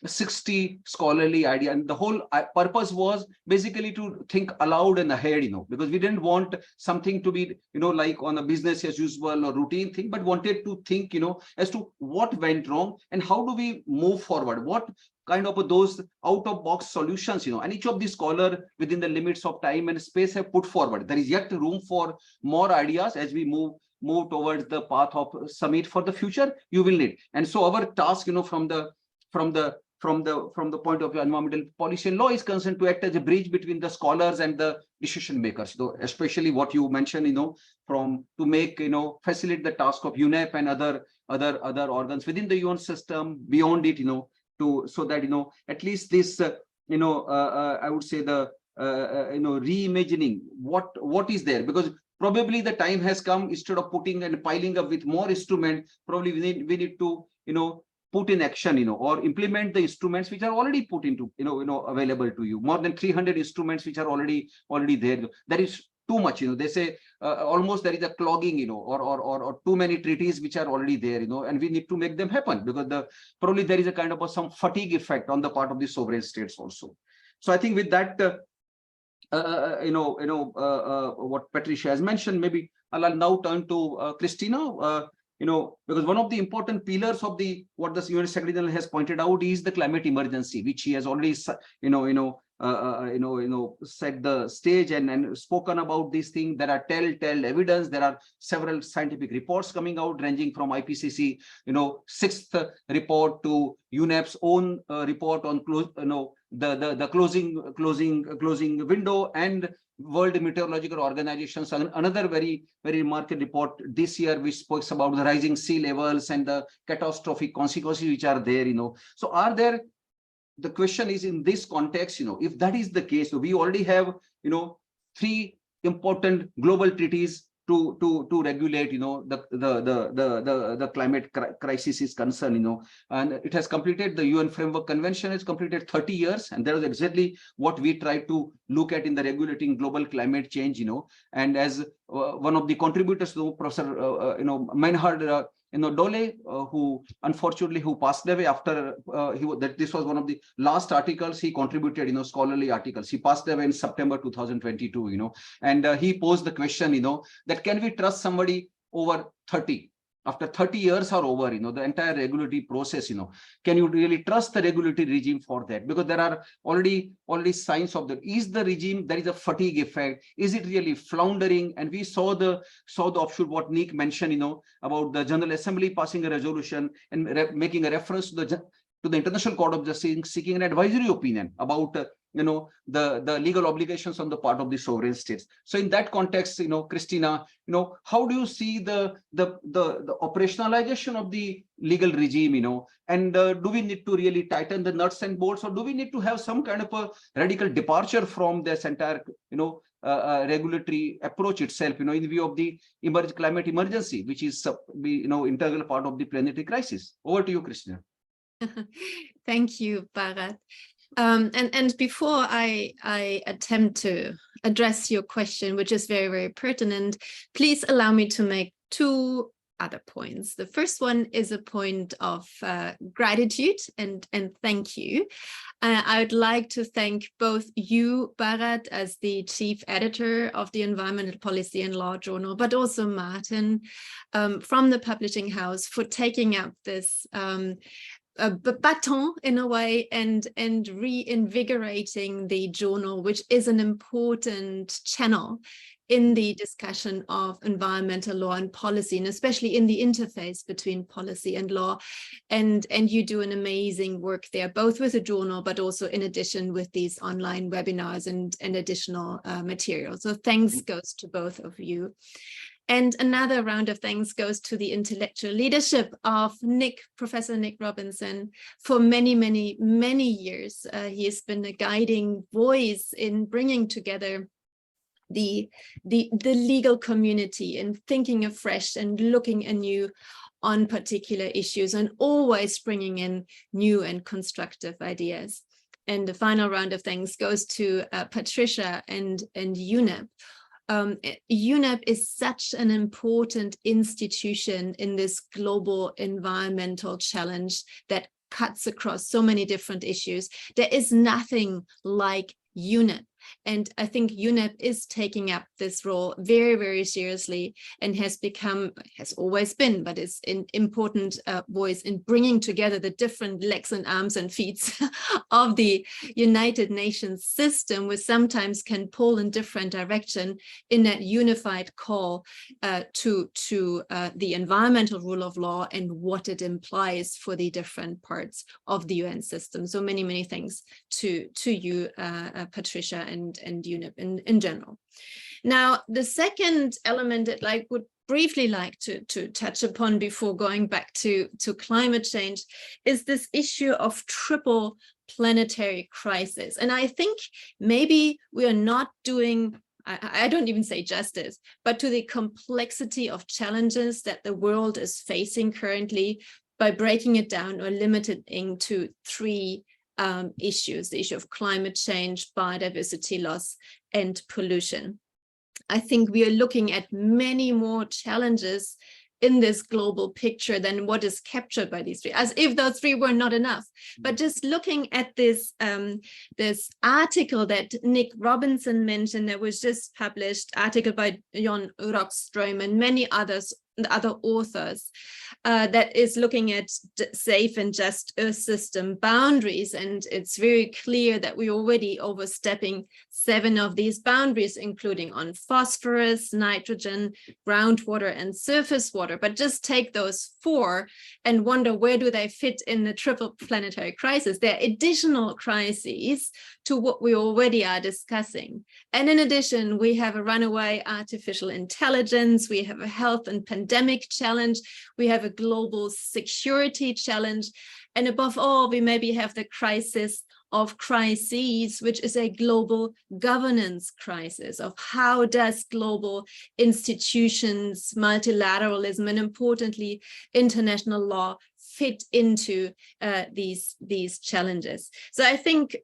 60 scholarly idea, and the whole purpose was basically to think aloud and ahead, because we didn't want something to be like on a business as usual or routine thing, but wanted to think as to what went wrong and how do we move forward, what kind of those out of box solutions, and each of the scholar within the limits of time and space have put forward. There is yet room for more ideas as we move towards the path of summit for the future you will need. And so our task, from the point of view environmental policy and law is concerned, to act as a bridge between the scholars and the decision makers, especially what you mentioned, to make, facilitate the task of UNEP and other organs within the UN system, beyond it, so that, at least this, I would say the, reimagining what is there, because probably the time has come, instead of putting and piling up with more instrument, probably we need to, put in action, or implement the instruments which are already put into, available to you. More than 300 instruments which are already there. That is too much, they say almost there is a clogging, or too many treaties which are already there, and we need to make them happen, because probably there is a kind of some fatigue effect on the part of the sovereign states also. So I think with that, what Patricia has mentioned, maybe I'll now turn to Christina. Because one of the important pillars of what the UN Secretary General has pointed out is the climate emergency, which he has already, set the stage and spoken about these things. There are telltale evidence. There are several scientific reports coming out, ranging from IPCC, 6th report, to UNEP's own report on the closing window, and World Meteorological Organization's another very, very remarkable report this year, which speaks about the rising sea levels and the catastrophic consequences which are there. So the question is, in this context, if that is the case, so we already have 3 important global treaties to regulate the climate crisis is concerned, and it has completed, the UN Framework Convention has completed 30 years, and that is exactly what we try to look at in the regulating global climate change. And as one of the contributors, Professor Meinhard Dole, who unfortunately passed away after this was one of the last articles he contributed, scholarly articles. He passed away in September 2022, and he posed the question, that can we trust somebody over 30? After 30 years are over, the entire regulatory process, can you really trust the regulatory regime for that? Because there are already signs of that. Is the regime, there is a fatigue effect? Is it really floundering? And we saw the offshoot, what Nick mentioned, about the General Assembly passing a resolution and making a reference to the International Court of Justice, seeking an advisory opinion about the legal obligations on the part of the sovereign states. So in that context, Christina, how do you see the operationalization of the legal regime, and do we need to really tighten the nuts and bolts, or do we need to have some kind of a radical departure from this entire regulatory approach itself, in view of the climate emergency, which is integral part of the planetary crisis? Over to you, Christina. Thank you, Bharat. And before I attempt to address your question, which is very, very pertinent, please allow me to make 2 other points. The first one is a point of gratitude and thank you. I would like to thank both you, Bharat, as the chief editor of the Environmental Policy and Law Journal, but also Martin from the publishing house for taking up this baton in a way, and reinvigorating the journal, which is an important channel in the discussion of environmental law and policy, and especially in the interface between policy and law. And you do an amazing work there, both with the journal, but also in addition with these online webinars and additional material. So thanks goes to both of you. And another round of thanks goes to the intellectual leadership of Professor Nick Robinson. For many, many, many years, he has been a guiding voice in bringing together the legal community and thinking afresh and looking anew on particular issues, and always bringing in new and constructive ideas. And the final round of thanks goes to Patricia and UNEP. UNEP is such an important institution in this global environmental challenge that cuts across so many different issues. There is nothing like UNEP. And I think UNEP is taking up this role very, very seriously, and has always been, but is an important voice in bringing together the different legs and arms and feet of the United Nations system, which sometimes can pull in different direction in that unified call to the environmental rule of law and what it implies for the different parts of the UN system. So many, many thanks to you, Patricia, and UNEP in general. Now, the second element that I would briefly like to touch upon before going back to climate change is this issue of triple planetary crisis. And I think maybe we are not doing, I don't even say justice, but to the complexity of challenges that the world is facing currently by breaking it down or limiting to three issues: the issue of climate change, biodiversity loss, and pollution. I think we are looking at many more challenges in this global picture than what is captured by these three, as if those three were not enough. But just looking at this this article that Nick Robinson mentioned, that was just published, article by Jon Rockström and many others, other authors, that is looking at safe and just Earth system boundaries. And it's very clear that we're already overstepping 7 of these boundaries, including on phosphorus, nitrogen, groundwater, and surface water. But just take those 4 and wonder, where do they fit in the triple planetary crisis? There are additional crises to what we already are discussing. And in addition, we have a runaway artificial intelligence, we have a health and pandemic challenge, we have a global security challenge, and above all, we maybe have the crisis of crises, which is a global governance crisis of how does global institutions, multilateralism, and importantly, international law fit into these challenges. So I think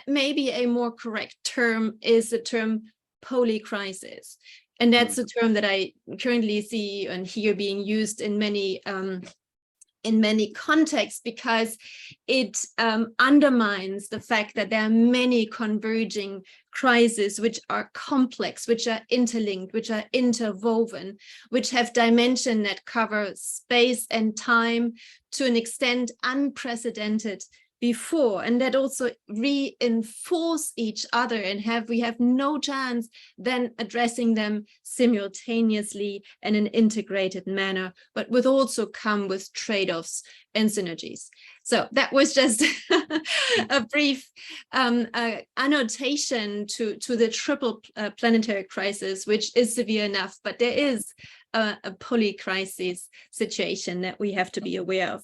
maybe a more correct term is the term polycrisis. And that's a term that I currently see and hear being used in many contexts, because it undermines the fact that there are many converging crises which are complex, which are interlinked, which are interwoven, which have dimension that cover space and time to an extent unprecedented before, and that also reinforce each other, and we have no chance then addressing them simultaneously in an integrated manner, but would also come with trade-offs and synergies. So that was just a brief annotation to the triple planetary crisis, which is severe enough, but there is a polycrisis situation that we have to be aware of.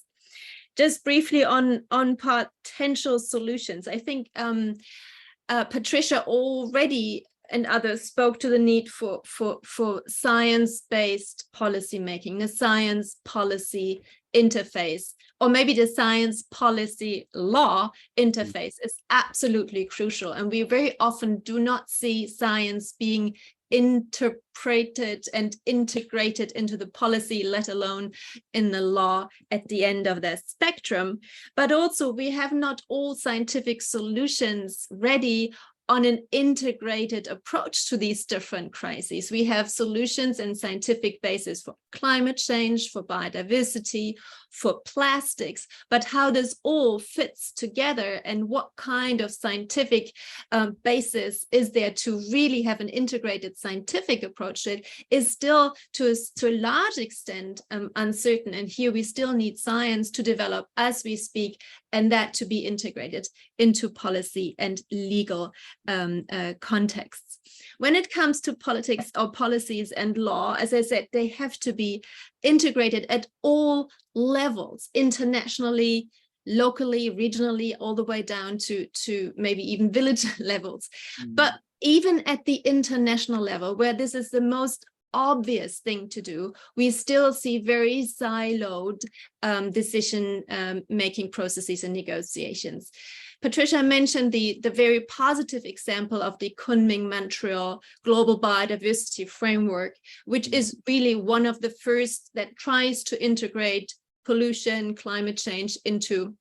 Just briefly on potential solutions, I think Patricia already and others spoke to the need for science-based policy making, the science policy interface, or maybe the science policy law interface is absolutely crucial. And we very often do not see science being interpreted and integrated into the policy, let alone in the law at the end of the spectrum. But also we have not all scientific solutions ready on an integrated approach to these different crises. We have solutions and scientific basis for climate change, for biodiversity, for plastics, but how this all fits together and what kind of scientific basis is there to really have an integrated scientific approach to it is still to a large extent uncertain. And here we still need science to develop as we speak, and that to be integrated into policy and legal contexts. When it comes to politics or policies and law, as I said, they have to be integrated at all levels, internationally, locally, regionally, all the way down to maybe even village levels. But even at the international level, where this is the most obvious thing to do, we still see very siloed decision making processes and negotiations. Patricia mentioned the very positive example of the Kunming-Montreal Global Biodiversity Framework, which is really one of the first that tries to integrate pollution, climate change into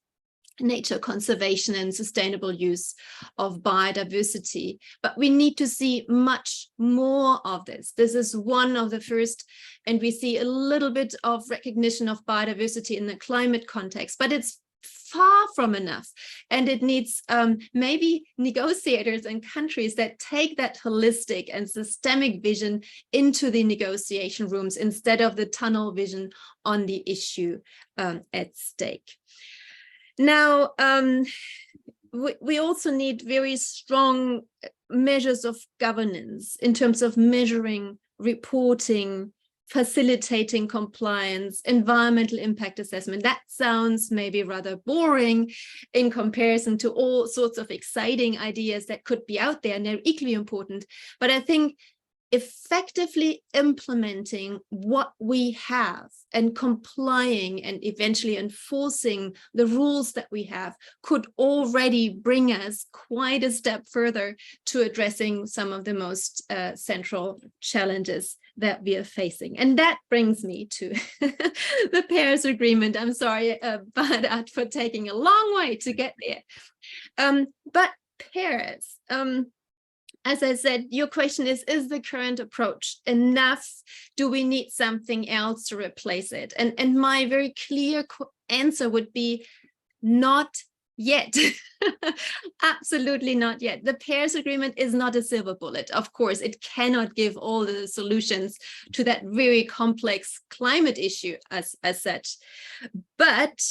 nature conservation and sustainable use of biodiversity. But we need to see much more of this. This is one of the first, and we see a little bit of recognition of biodiversity in the climate context, but it's far from enough. And it needs maybe negotiators and countries that take that holistic and systemic vision into the negotiation rooms instead of the tunnel vision on the issue at stake. Now, we also need very strong measures of governance in terms of measuring, reporting, facilitating compliance, environmental impact assessment. That sounds maybe rather boring in comparison to all sorts of exciting ideas that could be out there, and they're equally important. But I think effectively implementing what we have and complying and eventually enforcing the rules that we have could already bring us quite a step further to addressing some of the most central challenges that we are facing. And that brings me to the Paris Agreement. I'm sorry, Bharat, for taking a long way to get there. But Paris, as I said, your question is the current approach enough? Do we need something else to replace it? And my very clear answer would be not yet. Absolutely not yet. The Paris Agreement is not a silver bullet. Of course, it cannot give all the solutions to that very complex climate issue as such. But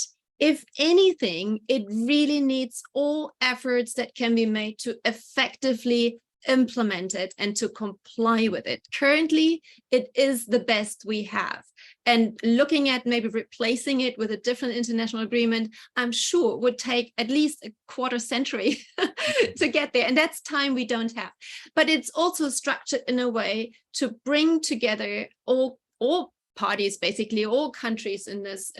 if anything, it really needs all efforts that can be made to effectively implement it and to comply with it. Currently, it is the best we have. And looking at maybe replacing it with a different international agreement, I'm sure would take at least a quarter century to get there. And that's time we don't have. But it's also structured in a way to bring together all parties, basically all countries in this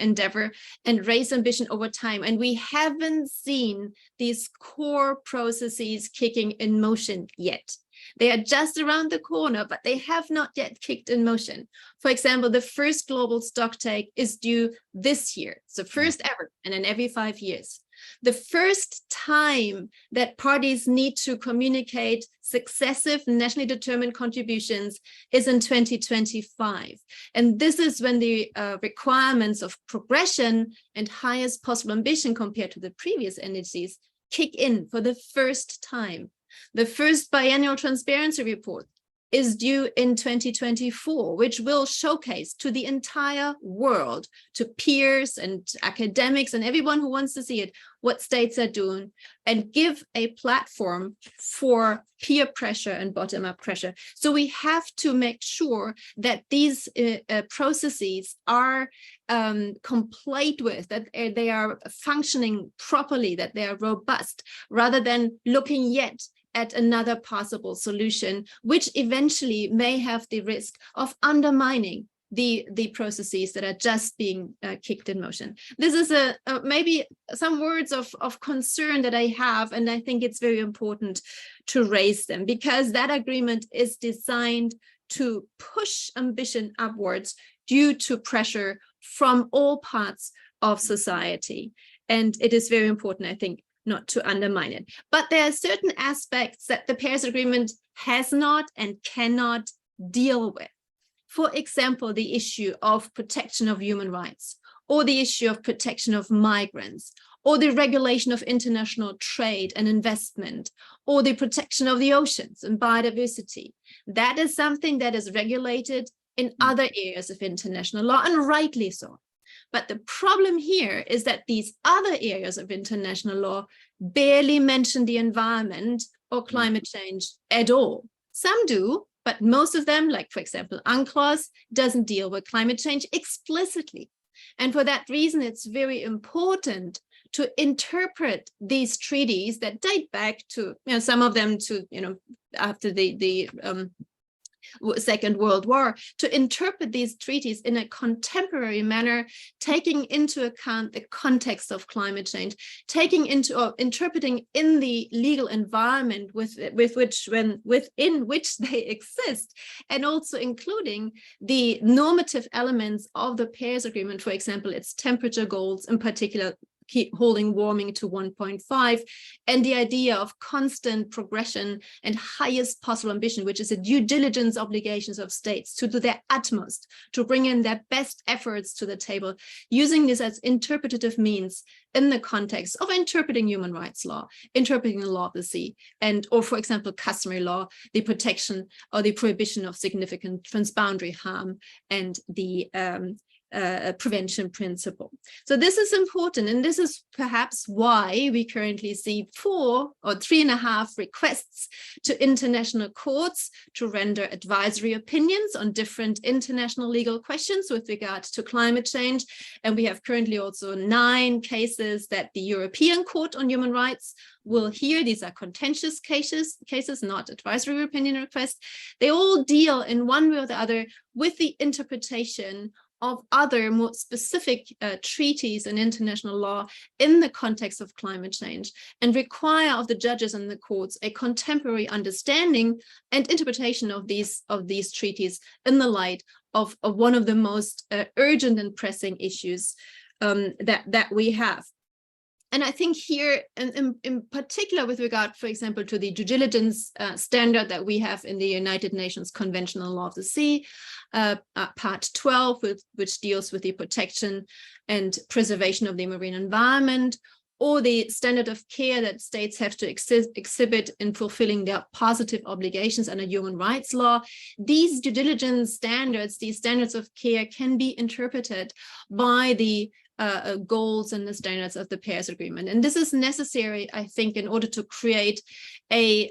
endeavor, and raise ambition over time. And we haven't seen these core processes kicking in motion yet. They are just around the corner, but they have not yet kicked in motion. For example, the first global stocktake is due this year. It's the first ever, and then every 5 years. The first time that parties need to communicate successive nationally determined contributions is in 2025. And this is when the requirements of progression and highest possible ambition compared to the previous entities kick in for the first time. The first biannual transparency report is due in 2024, which will showcase to the entire world, to peers and academics and everyone who wants to see it, what states are doing, and give a platform for peer pressure and bottom-up pressure. So we have to make sure that these processes are complied with, that they are functioning properly, that they are robust, rather than looking yet at another possible solution, which eventually may have the risk of undermining the processes that are just being kicked in motion. This is maybe some words of concern that I have, and I think it's very important to raise them, because that agreement is designed to push ambition upwards due to pressure from all parts of society. And it is very important, I think, not to undermine it. But there are certain aspects that the Paris Agreement has not and cannot deal with. For example, the issue of protection of human rights, or the issue of protection of migrants, or the regulation of international trade and investment, or the protection of the oceans and biodiversity. That is something that is regulated in other areas of international law, and rightly so. But the problem here is that these other areas of international law barely mention the environment or climate change at all. Some do, but most of them, like for example, UNCLOS, doesn't deal with climate change explicitly. And for that reason, it's very important to interpret these treaties that date back to, some of them to, after the Second World War, to interpret these treaties in a contemporary manner, taking into account the context of climate change, interpreting in the legal environment within which they exist, and also including the normative elements of the Paris Agreement, for example, its temperature goals, in particular keep holding warming to 1.5, and the idea of constant progression and highest possible ambition, which is a due diligence obligations of states to do their utmost to bring in their best efforts to the table, using this as interpretative means in the context of interpreting human rights law, interpreting the law of the sea, or for example, customary law, the protection or the prohibition of significant transboundary harm, and the prevention principle. So this is important, and this is perhaps why we currently see 4 or 3.5 requests to international courts to render advisory opinions on different international legal questions with regard to climate change. And we have currently also 9 cases that the European Court on Human Rights will hear. These are contentious cases, not advisory opinion requests. They all deal in one way or the other with the interpretation of other more specific treaties and international law in the context of climate change, and require of the judges and the courts a contemporary understanding and interpretation of these treaties in the light of one of the most urgent and pressing issues that we have. And I think here, in particular with regard, for example, to the due diligence standard that we have in the United Nations Convention on the Law of the Sea, Part 12, which deals with the protection and preservation of the marine environment, or the standard of care that states have to exhibit in fulfilling their positive obligations under human rights law. These due diligence standards, these standards of care, can be interpreted by the goals and the standards of the Paris Agreement. And this is necessary, I think, in order to create a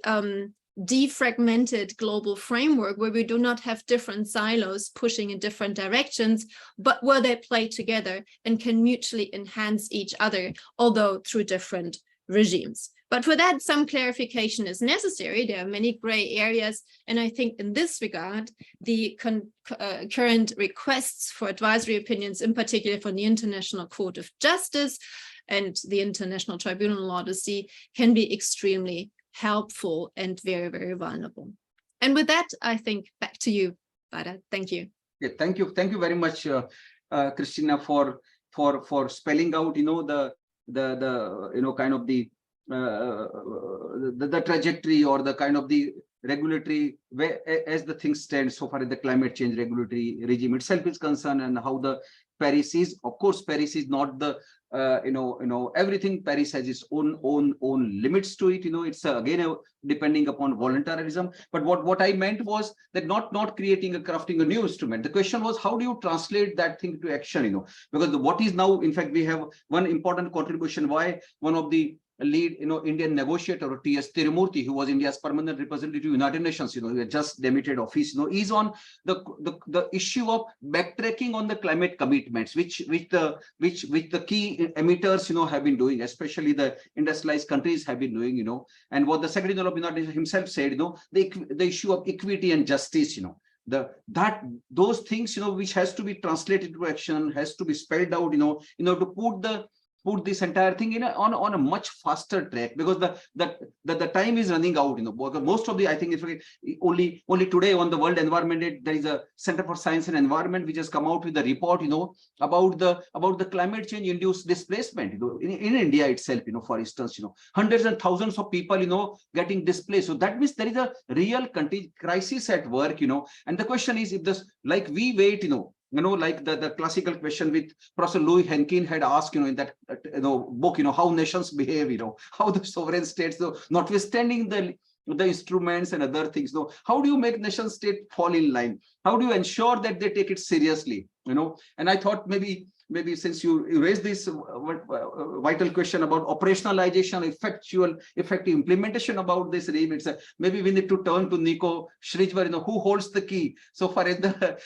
defragmented global framework where we do not have different silos pushing in different directions, but where they play together and can mutually enhance each other, although through different regimes. But for that, some clarification is necessary. There are many gray areas. And I think in this regard, the current requests for advisory opinions, in particular from the International Court of Justice and the International Tribunal on Law of the Sea, can be extremely helpful and very, very vulnerable. And with that, I think back to you, Bharat. Thank you. Yeah, thank you very much, Christina, for spelling out, the kind of the trajectory or the kind of the regulatory way as the things stand so far as the climate change regulatory regime itself is concerned, and how the Paris is. Of course, Paris is not the everything. Paris has its own limits to it. It's again depending upon voluntarism. But what I meant was that not creating crafting a new instrument. The question was, how do you translate that thing to action? Because what is now, in fact, we have one important contribution. Why one of the lead Indian negotiator, T.S. Tirumurthy, who was India's permanent representative to United Nations, just demitted office, is on the issue of backtracking on the climate commitments, which the key emitters have been doing, especially the industrialized countries have been doing, and what the Secretary General of United Nations himself said, the issue of equity and justice, those things, which has to be translated to action, has to be spelled out, to put this entire thing on a much faster track, because the time is running out. Most of the, I think, only today on the World Environment Day, there is a Center for Science and Environment which has come out with a report, about the climate change induced displacement, in India itself, for instance, hundreds and thousands of people, getting displaced. So that means there is a real crisis at work, and the question is, if this, like we wait, like the classical question with Professor Louis Henkin had asked, in that book, how nations behave, how the sovereign states, notwithstanding the instruments and other things, how do you make nation state fall in line? How do you ensure that they take it seriously? And I thought maybe since you raised this vital question about operationalization, effective implementation about this remit, maybe we need to turn to Nico Shrijvar, who holds the key so far as the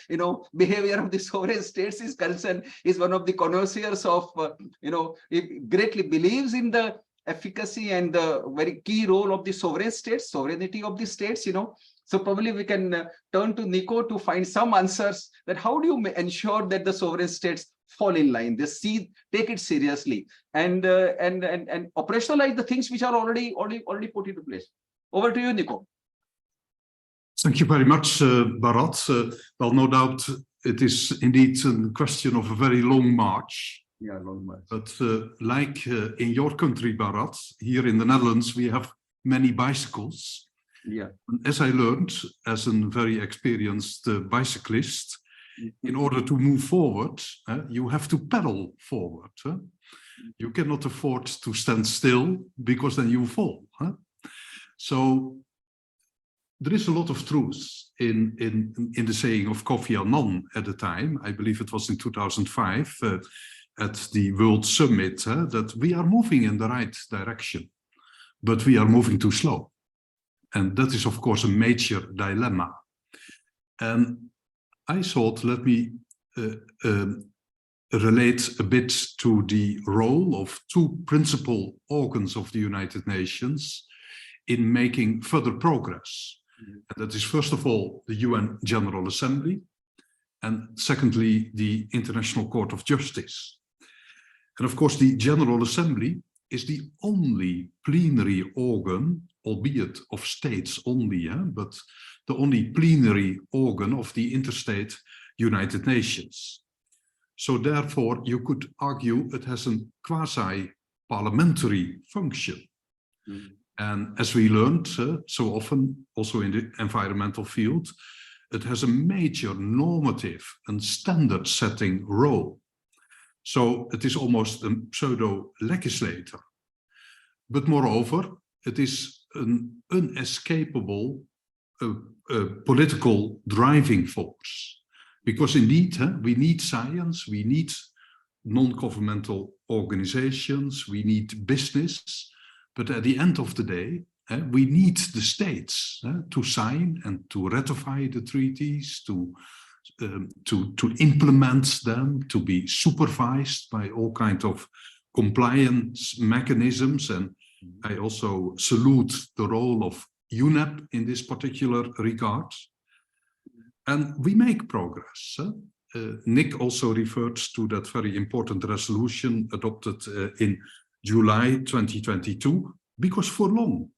behavior of the sovereign states is concerned, is one of the connoisseurs of he greatly believes in the efficacy and the very key role of the sovereignty of the states. So probably we can turn to Nico to find some answers that how do you ensure that the sovereign states fall in line, they take it seriously, and operationalize the things which are already put into place. Over to you, Nico. Thank you very much, Bharat. Well, no doubt it is indeed a question of a very long march. Yeah, long march. But like in your country, Bharat, here in the Netherlands, we have many bicycles. Yeah. As I learned as a very experienced bicyclist, in order to move forward, you have to pedal forward. You cannot afford to stand still because then you fall. So there is a lot of truth in the saying of Kofi Annan at the time. I believe it was in 2005 at the World Summit, that we are moving in the right direction, but we are moving too slow. And that is, of course, a major dilemma. And I thought, let me relate a bit to the role of two principal organs of the United Nations in making further progress. And that is, first of all, the UN General Assembly, and secondly, the International Court of Justice. And of course, the General Assembly is the only plenary organ, albeit of states only, but the only plenary organ of the interstate United Nations. So therefore, you could argue it has a quasi-parliamentary function. And as we learned so often, also in the environmental field, it has a major normative and standard-setting role. So it is almost a pseudo-legislator. But moreover, it is an inescapable political driving force. Because indeed, we need science, we need non-governmental organizations, we need business, but at the end of the day, we need the states to sign and to ratify the treaties, to implement them, to be supervised by all kinds of compliance mechanisms. And I also salute the role of UNEP in this particular regard. And we make progress. Nick also referred to that very important resolution adopted in July 2022, because for long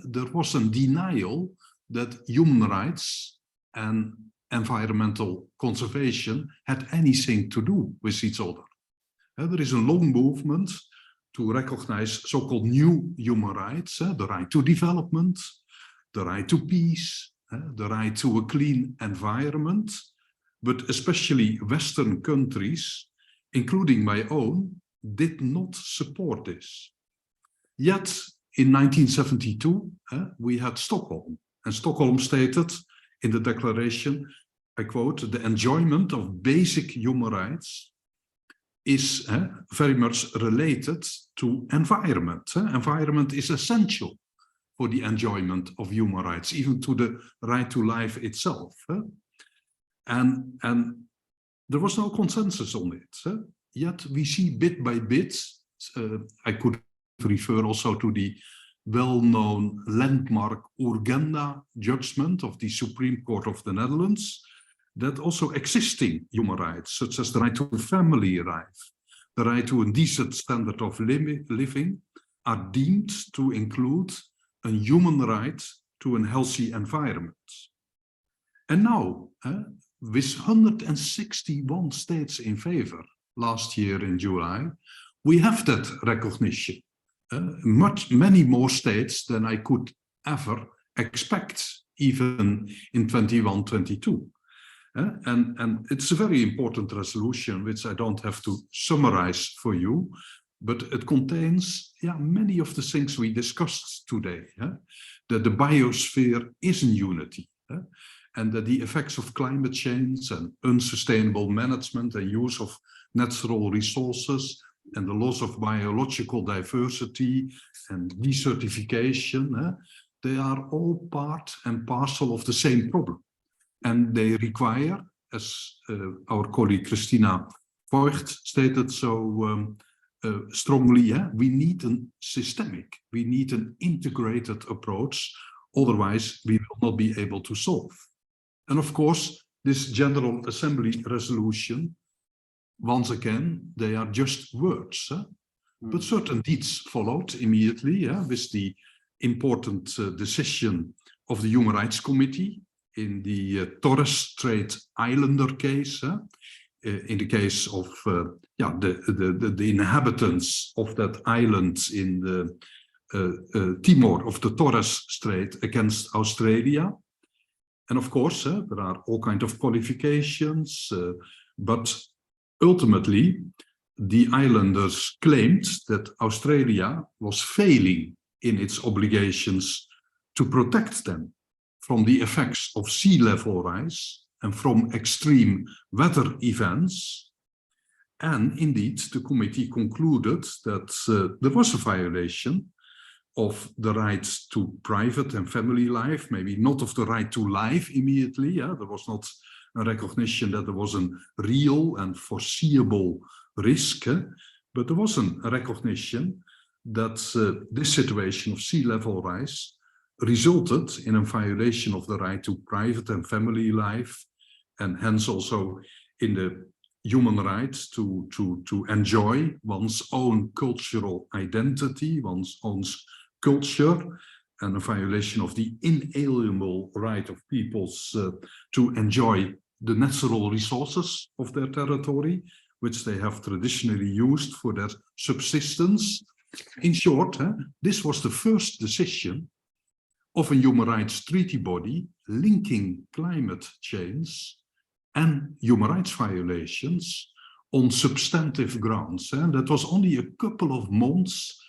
there was a denial that human rights and environmental conservation had anything to do with each other. There is a long movement to recognize so-called new human rights, the right to development, the right to peace, the right to a clean environment, but especially Western countries, including my own, did not support this. Yet in 1972, we had Stockholm, and Stockholm stated in the declaration, I quote, "The enjoyment of basic human rights is very much related to environment. Environment is essential for the enjoyment of human rights, even to the right to life itself." And there was no consensus on it. Yet we see bit by bit, I could refer also to the well-known landmark Urgenda judgment of the Supreme Court of the Netherlands, that also existing human rights, such as the right to family life, the right to a decent standard of living, are deemed to include a human right to a healthy environment. And now, with 161 states in favor last year in July, we have that recognition. Many more states than I could ever expect, even in 21-22. And it's a very important resolution, which I don't have to summarize for you, but it contains many of the things we discussed today. That the biosphere is in unity, and that the effects of climate change and unsustainable management and use of natural resources and the loss of biological diversity and desertification, they are all part and parcel of the same problem. And they require, as our colleague Christina Voigt stated so strongly, we need a systemic, we need an integrated approach, otherwise we will not be able to solve. And of course, this General Assembly resolution, once again, they are just words, but certain deeds followed immediately, with the important decision of the Human Rights Committee in the Torres Strait Islander case, in the case of the inhabitants of that island in the Timor of the Torres Strait against Australia. And of course, there are all kinds of qualifications, but ultimately, the islanders claimed that Australia was failing in its obligations to protect them from the effects of sea level rise and from extreme weather events. And indeed, the committee concluded that there was a violation of the right to private and family life, maybe not of the right to life immediately. There was not a recognition that there was a real and foreseeable risk, but there was a recognition that this situation of sea level rise resulted in a violation of the right to private and family life, and hence also in the human right to enjoy one's own cultural identity, one's own culture, and a violation of the inalienable right of peoples to enjoy the natural resources of their territory, which they have traditionally used for their subsistence. In short, this was the first decision of a human rights treaty body linking climate change and human rights violations on substantive grounds. And that was only a couple of months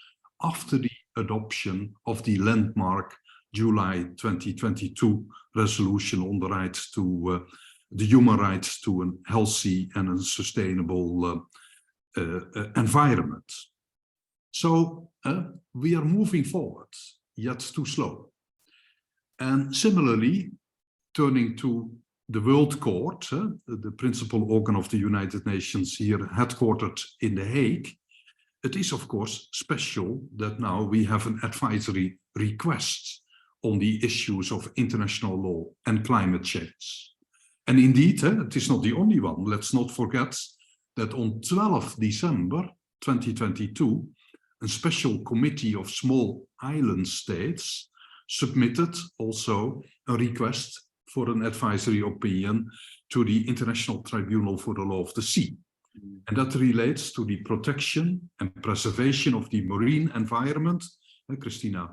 after the adoption of the landmark July 2022 resolution on the right to the human rights to a healthy and a sustainable environment. So we are moving forward, yet too slow. And similarly, turning to the World Court, the principal organ of the United Nations here headquartered in The Hague, it is of course special that now we have an advisory request on the issues of international law and climate change. And indeed, it is not the only one. Let's not forget that on 12 December 2022, a special committee of small island states submitted also a request for an advisory opinion to the International Tribunal for the Law of the Sea. And that relates to the protection and preservation of the marine environment. Christina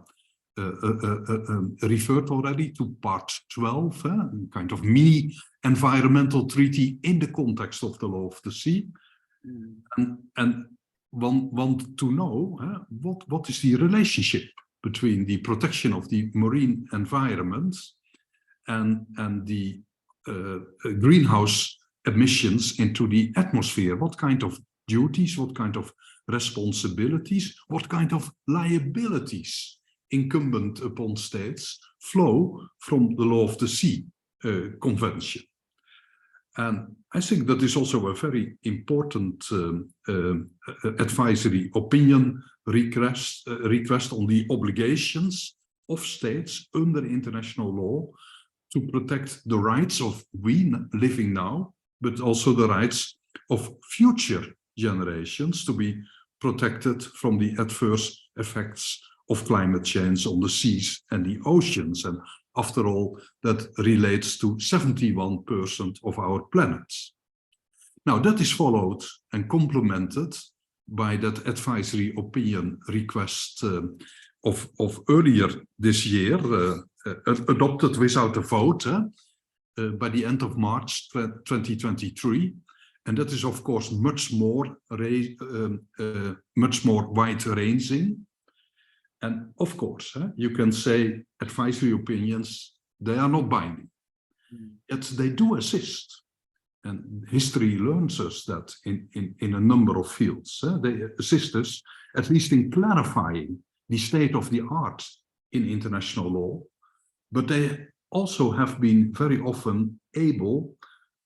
referred already to part 12, a kind of mini environmental treaty in the context of the law of the sea. And one want to know what is the relationship between the protection of the marine environment and the greenhouse emissions into the atmosphere. What kind of duties, what kind of responsibilities, what kind of liabilities incumbent upon states flow from the Law of the Sea Convention. And I think that is also a very important advisory opinion request on the obligations of states under international law to protect the rights of we living now, but also the rights of future generations to be protected from the adverse effects of climate change on the seas and the oceans. And after all, that relates to 71% of our planet. Now that is followed and complemented by that advisory opinion request of earlier this year, adopted without a vote, by the end of March 2023. And that is, of course, much more wide-ranging. And of course, you can say advisory opinions, they are not binding. Yet they do assist. And history learns us that in a number of fields. They assist us, at least in clarifying the state of the art in international law. But they also have been very often able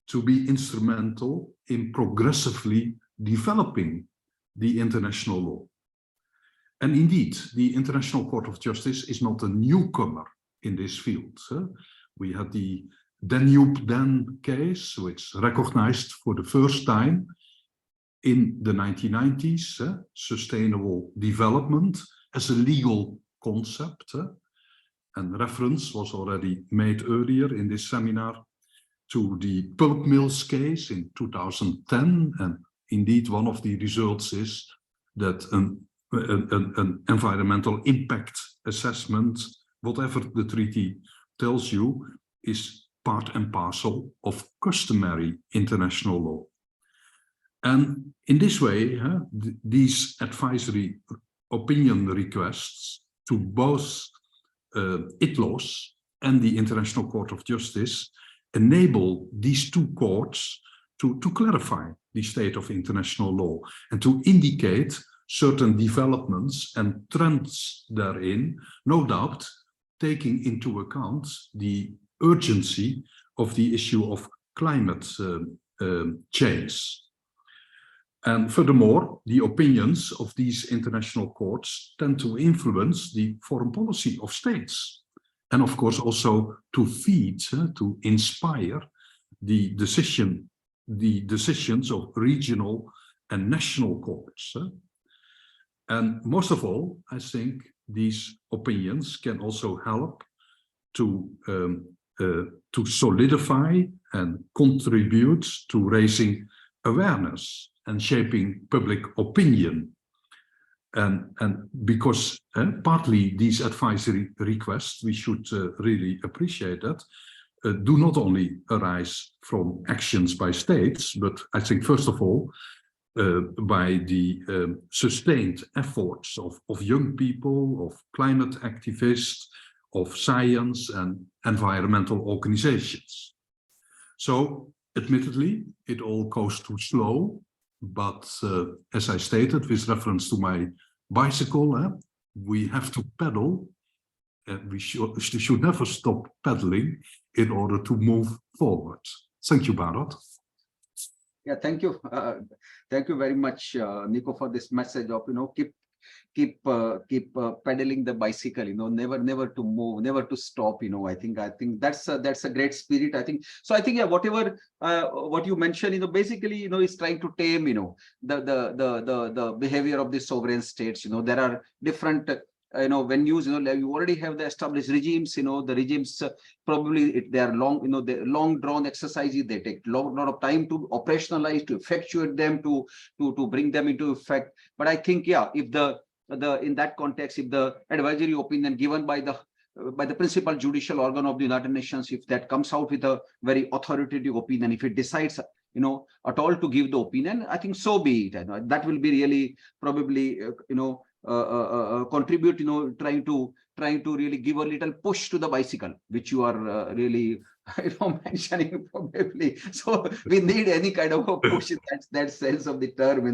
to be instrumental in progressively developing the international law. And indeed, the International Court of Justice is not a newcomer in this field. We had the Danube-Dan case, which recognized for the first time in the 1990s sustainable development as a legal concept. And reference was already made earlier in this seminar to the pulp mills case in 2010. And indeed, one of the results is that an environmental impact assessment, whatever the treaty tells you, is part and parcel of customary international law. And in this way, these advisory opinion requests to both ITLOS and the International Court of Justice enable these two courts to clarify the state of international law and to indicate certain developments and trends therein, no doubt taking into account the urgency of the issue of climate change. And furthermore, the opinions of these international courts tend to influence the foreign policy of states. And of course also to feed, to inspire the decisions of regional and national courts. And most of all, I think these opinions can also help to solidify and contribute to raising awareness and shaping public opinion. And because partly these advisory requests, we should really appreciate that, do not only arise from actions by states, but I think first of all, by the sustained efforts of young people, of climate activists, of science and environmental organizations. So admittedly, it all goes too slow, but as I stated, with reference to my bicycle, we have to pedal, and we should never stop pedaling in order to move forward. Thank you, Bharat. Yeah, thank you. Thank you very much, Nico, for this message of, keep pedaling the bicycle, never to move, never to stop. I think that's a great spirit. I think so. I think, yeah, whatever what you mentioned, basically, is trying to tame, the behavior of the sovereign states. There are different venues, you already have the established regimes, the regimes probably they are long, the long drawn exercises, they take lot of time to operationalize, to effectuate them, to bring them into effect. But I think, yeah, if in that context, if the advisory opinion given by the principal judicial organ of the United Nations, if that comes out with a very authoritative opinion, if it decides, at all to give the opinion, I think so be it. That will be really probably, contribute, trying to really give a little push to the bicycle, which you are really mentioning probably. So we need any kind of a push in that sense of the term,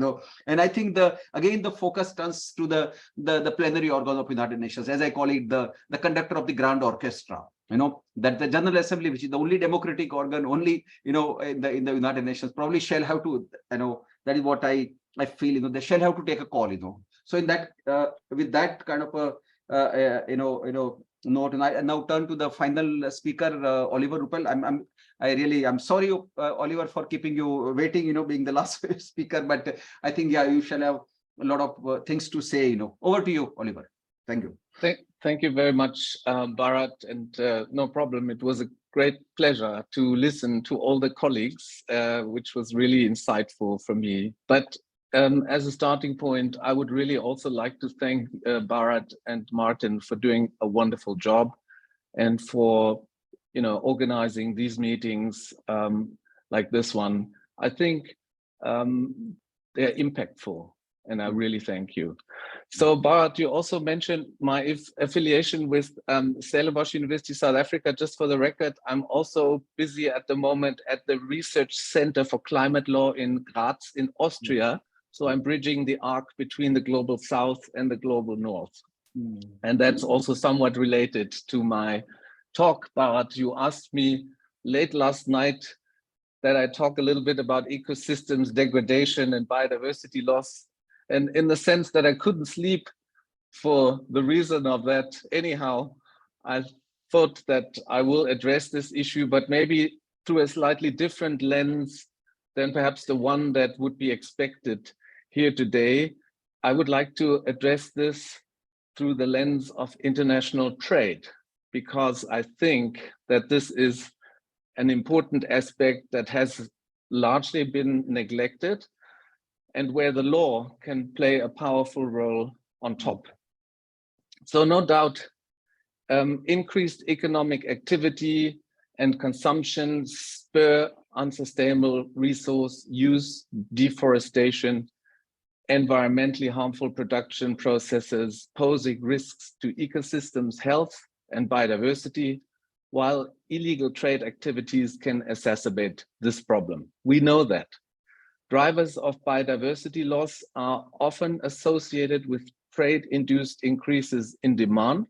And I think again the focus turns to the plenary organ of United Nations, as I call it, the conductor of the grand orchestra. That the General Assembly, which is the only democratic organ, only in the United Nations, probably shall have to, that is what I feel, they shall have to take a call, So in that, with that kind of a, note, and I now turn to the final speaker, Oliver Ruppel. I'm sorry, Oliver, for keeping you waiting, being the last speaker, but I think, yeah, you shall have a lot of things to say, Over to you, Oliver. Thank you. Thank you very much, Bharat, and no problem. It was a great pleasure to listen to all the colleagues, which was really insightful for me. But as a starting point, I would really also like to thank Bharat and Martin for doing a wonderful job and for organizing these meetings like this one. I think they're impactful, and I really thank you. So, Bharat, you also mentioned my affiliation with Stellenbosch University, South Africa. Just for the record, I'm also busy at the moment at the Research Center for Climate Law in Graz in Austria. So I'm bridging the arc between the global South and the global North. And that's also somewhat related to my talk, Bharat. You asked me late last night that I talk a little bit about ecosystems degradation and biodiversity loss. And in the sense that I couldn't sleep for the reason of that anyhow, I thought that I will address this issue, but maybe through a slightly different lens than perhaps the one that would be expected here today. I would like to address this through the lens of international trade, because I think that this is an important aspect that has largely been neglected and where the law can play a powerful role on top. So no doubt, increased economic activity and consumption spur unsustainable resource use, deforestation, environmentally harmful production processes posing risks to ecosystems' health and biodiversity, while illegal trade activities can exacerbate this problem. We know that. Drivers of biodiversity loss are often associated with trade-induced increases in demand,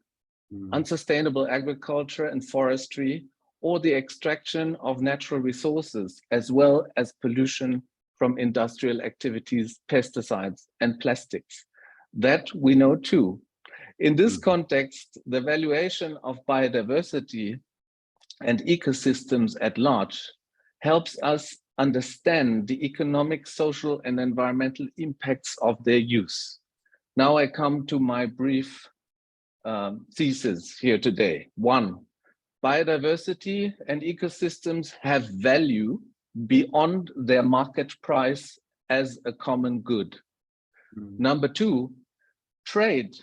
unsustainable agriculture and forestry, or the extraction of natural resources, as well as pollution from industrial activities, pesticides, and plastics. That we know too. In this context, the valuation of biodiversity and ecosystems at large helps us understand the economic, social, and environmental impacts of their use. Now I come to my brief thesis here today. 1, biodiversity and ecosystems have value beyond their market price as a common good. Number 2, trade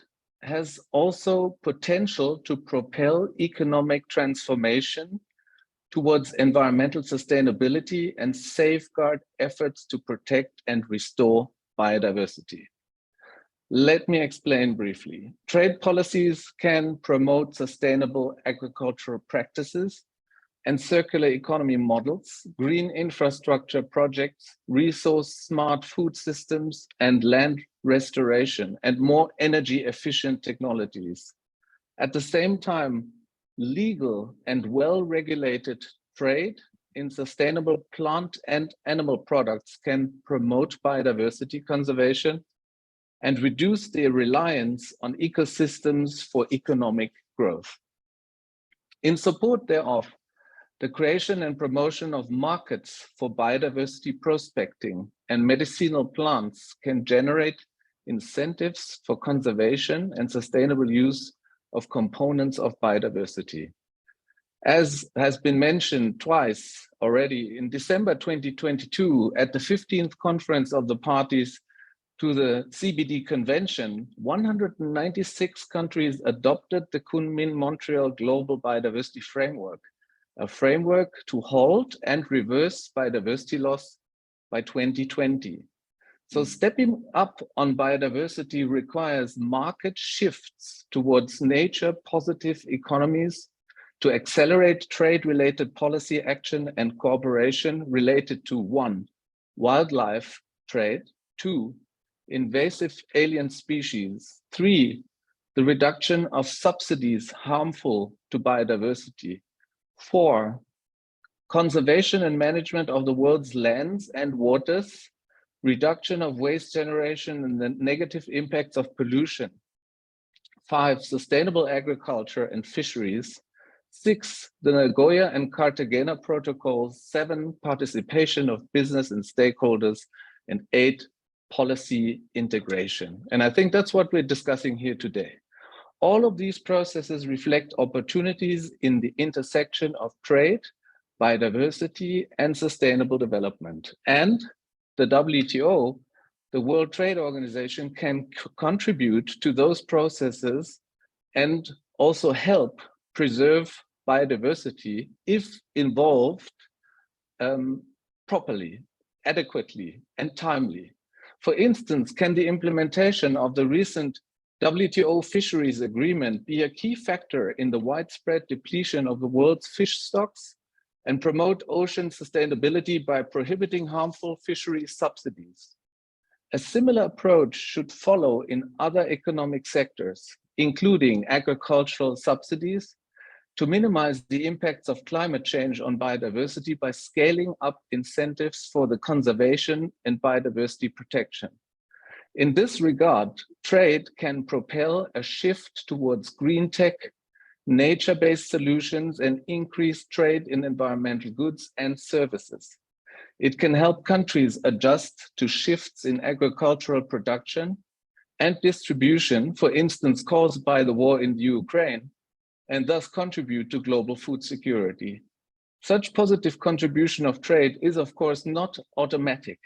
has also potential to propel economic transformation towards environmental sustainability and safeguard efforts to protect and restore biodiversity. Let me explain briefly. Trade policies can promote sustainable agricultural practices and circular economy models, green infrastructure projects, resource-smart food systems, and land restoration, and more energy-efficient technologies. At the same time, legal and well-regulated trade in sustainable plant and animal products can promote biodiversity conservation and reduce their reliance on ecosystems for economic growth. In support thereof, the creation and promotion of markets for biodiversity prospecting and medicinal plants can generate incentives for conservation and sustainable use of components of biodiversity. As has been mentioned twice already, in December 2022, at the 15th Conference of the Parties to the CBD Convention, 196 countries adopted the Kunming-Montreal Global Biodiversity Framework, a framework to halt and reverse biodiversity loss by 2020. So stepping up on biodiversity requires market shifts towards nature-positive economies to accelerate trade-related policy action and cooperation related to 1, wildlife trade, 2, invasive alien species, 3, the reduction of subsidies harmful to biodiversity, 4, conservation and management of the world's lands and waters, reduction of waste generation and the negative impacts of pollution, 5, sustainable agriculture and fisheries, 6, the Nagoya and Cartagena protocols, 7, participation of business and stakeholders, and 8, policy integration. And I think that's what we're discussing here today. All of these processes reflect opportunities in the intersection of trade, biodiversity, and sustainable development. And the WTO, the World Trade Organization, can contribute to those processes and also help preserve biodiversity if involved properly, adequately, and timely. For instance, can the implementation of the recent WTO fisheries agreement be a key factor in the widespread depletion of the world's fish stocks and promote ocean sustainability by prohibiting harmful fisheries subsidies? A similar approach should follow in other economic sectors, including agricultural subsidies, to minimize the impacts of climate change on biodiversity by scaling up incentives for the conservation and biodiversity protection. In this regard, trade can propel a shift towards green tech, nature-based solutions, and increased trade in environmental goods and services. It can help countries adjust to shifts in agricultural production and distribution, for instance, caused by the war in Ukraine, and thus contribute to global food security. Such positive contribution of trade is, of course, not automatic.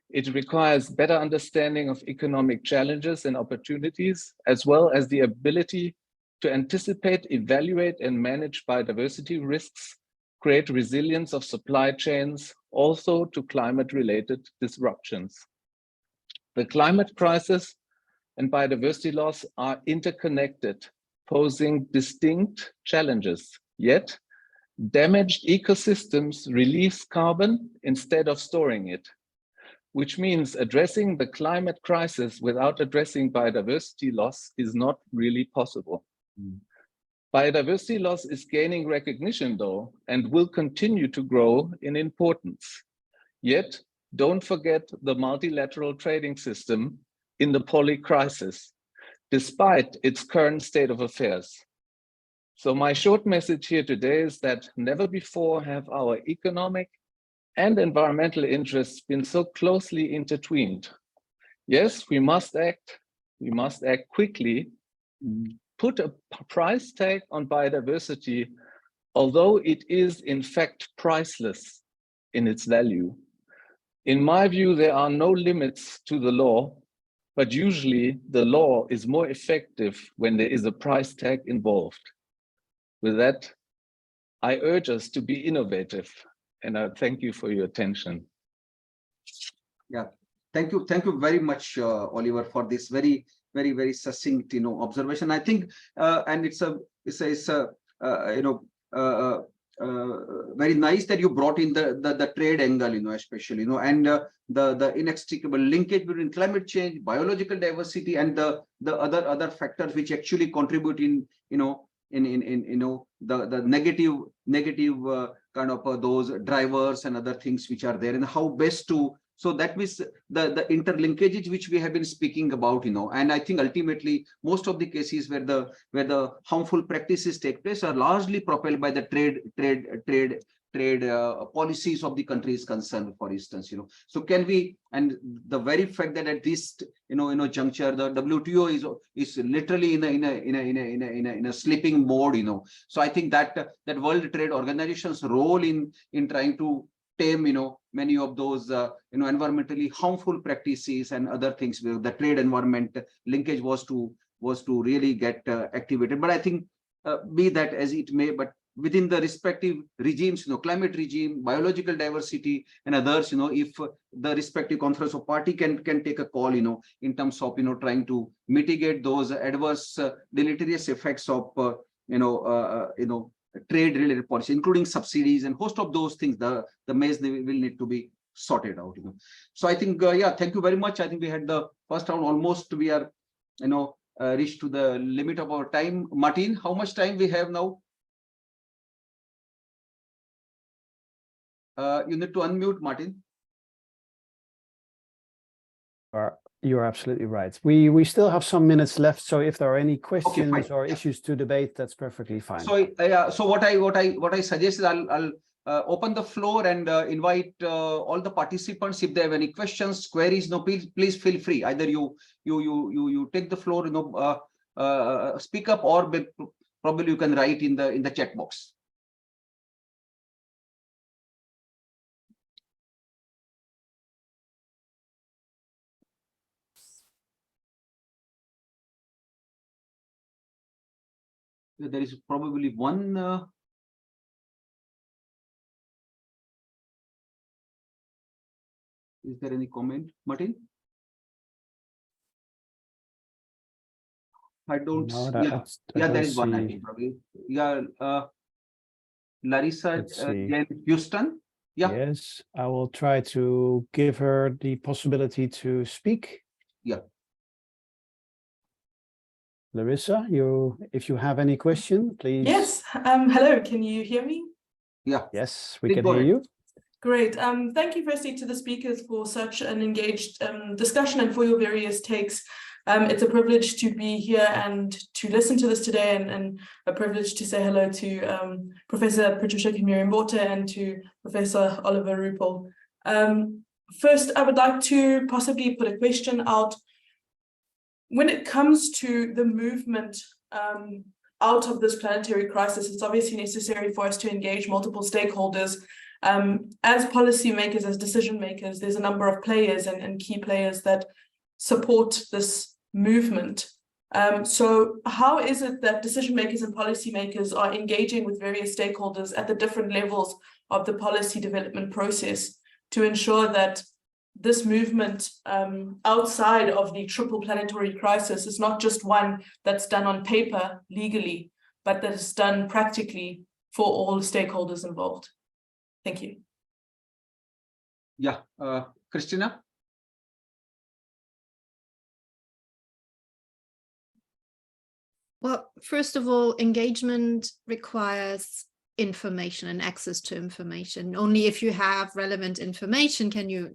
It requires better understanding of economic challenges and opportunities, as well as the ability to anticipate, evaluate, and manage biodiversity risks, create resilience of supply chains, also to climate-related disruptions. The climate crisis and biodiversity loss are interconnected, posing distinct challenges. Yet, damaged ecosystems release carbon instead of storing it, which means addressing the climate crisis without addressing biodiversity loss is not really possible. Biodiversity loss is gaining recognition, though, and will continue to grow in importance. Yet, don't forget the multilateral trading system in the poly crisis, despite its current state of affairs. So my short message here today is that never before have our economic and environmental interests been so closely intertwined. Yes, we must act quickly, put a price tag on biodiversity, although it is in fact priceless in its value. In my view, there are no limits to the law, but usually the law is more effective when there is a price tag involved. With that, I urge us to be innovative, and I thank you for your attention. Yeah, thank you very much, Oliver, for this very succinct, observation. I think, and it's very nice that you brought in the trade angle, especially, and the inextricable linkage between climate change, biological diversity, and the other factors which actually contribute in the negative kind of those drivers and other things which are there, and how best to. So that means the interlinkages which we have been speaking about, and I think ultimately most of the cases where the harmful practices take place are largely propelled by the trade policies of the countries concerned, for instance, So can we, and the very fact that at this juncture the WTO is literally in a sleeping mode, So I think that World Trade Organization's role in trying to tame many of those environmentally harmful practices and other things, the trade environment linkage was to really get activated. But I think be that as it may, but within the respective regimes, climate regime, biological diversity, and others, if the respective conference of party can take a call, in terms of trying to mitigate those adverse deleterious effects of trade related policy, including subsidies and host of those things, the mess they will need to be sorted out. So I think thank you very much. I think we had the first round almost. We are reached to the limit of our time. Martin, how much time we have now? You need to unmute, Martin. You are absolutely right. We still have some minutes left, so if there are any questions or issues to debate, that's perfectly fine. So so what I suggest is I'll open the floor and invite all the participants. If they have any questions, queries, please feel free. Either you take the floor, speak up, or probably you can write in the chat box. there is probably one. Is there any comment, Martin? I don't. No, There is one. I think probably. Yeah, Larissa Jane Houston. Yeah. Yes, I will try to give her the possibility to speak. Yeah. Larissa, if you have any question, please. Yes. Hello. Can you hear me? Yeah. Yes, we Please can go hear ahead. you. Great. Thank you firstly to the speakers for such an engaged discussion and for your various takes. It's a privilege to be here and to listen to this today, and a privilege to say hello to Professor Patricia Kimiri-Mbote and to Professor Oliver Ruppel. First, I would like to possibly put a question out. When it comes to the movement out of this planetary crisis, it's obviously necessary for us to engage multiple stakeholders. As policymakers, as decision makers, there's a number of players and key players that support this movement. So how is it that decision makers and policymakers are engaging with various stakeholders at the different levels of the policy development process to ensure that this movement outside of the triple planetary crisis is not just one that's done on paper legally, but that is done practically for all stakeholders involved? Thank you. Yeah, Christina. Well, first of all, engagement requires information and access to information. Only if you have relevant information can you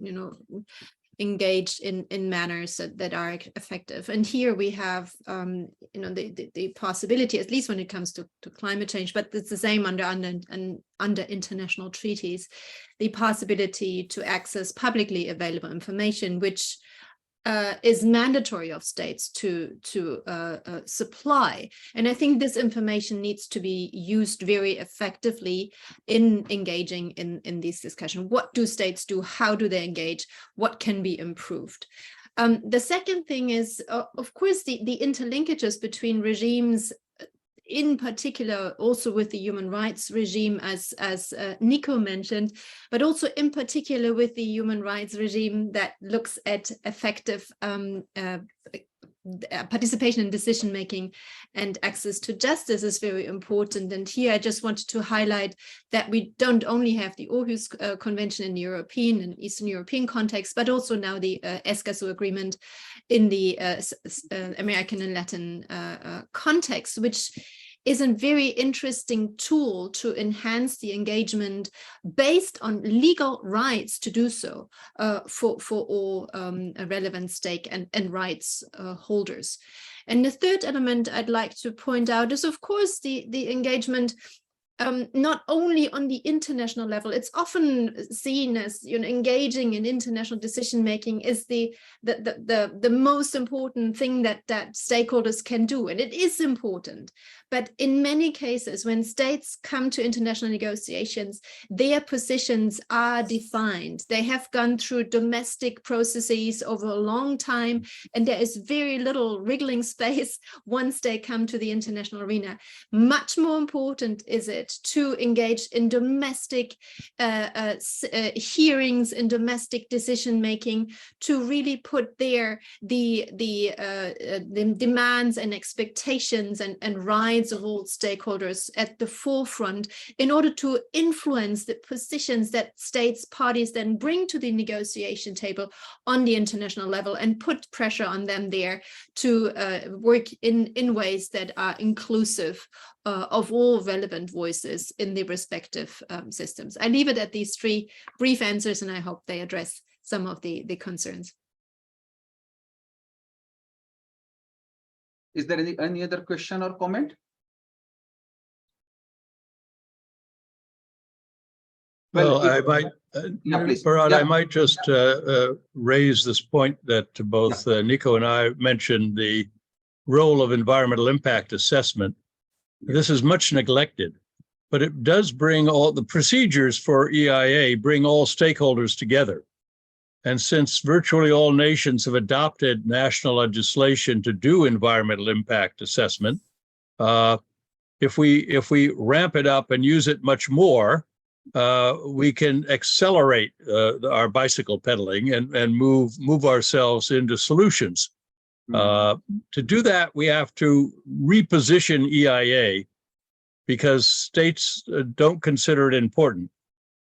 engage in manners that are effective. And here we have the possibility, at least when it comes to climate change, but it's the same under international treaties, the possibility to access publicly available information, which is mandatory of states to supply. And I think this information needs to be used very effectively in engaging in this discussion. What do states do? How do they engage? What can be improved? The second thing is, of course, the interlinkages between regimes, in particular also with the human rights regime, as Nico mentioned, but also in particular with the human rights regime that looks at effective participation in decision-making and access to justice is very important. And here I just wanted to highlight that we don't only have the Aarhus Convention in the European and Eastern European context, but also now the Escazú Agreement in the American and Latin context, which is a very interesting tool to enhance the engagement based on legal rights to do so for all relevant stake and rights holders. And the third element I'd like to point out is, of course, the engagement not only on the international level. It's often seen as engaging in international decision making is the most important thing that stakeholders can do, and it is important. But in many cases, when states come to international negotiations, their positions are defined. They have gone through domestic processes over a long time, and there is very little wriggling space once they come to the international arena. Much more important is it to engage in domestic hearings, in domestic decision making, to really put there the demands and expectations and rights of all stakeholders at the forefront in order to influence the positions that states parties then bring to the negotiation table on the international level and put pressure on them there to work in ways that are inclusive of all relevant voices in the respective systems. I leave it at these three brief answers, and I hope they address some of the concerns. Is there any other question or comment? Well, I might, Bharat, Yeah. I might just raise this point that both Nico and I mentioned, the role of environmental impact assessment. This is much neglected, but it does bring all the procedures for EIA, bring all stakeholders together. And since virtually all nations have adopted national legislation to do environmental impact assessment, if we ramp it up and use it much more, we can accelerate our bicycle pedaling and move ourselves into solutions. To do that, we have to reposition EIA because states don't consider it important.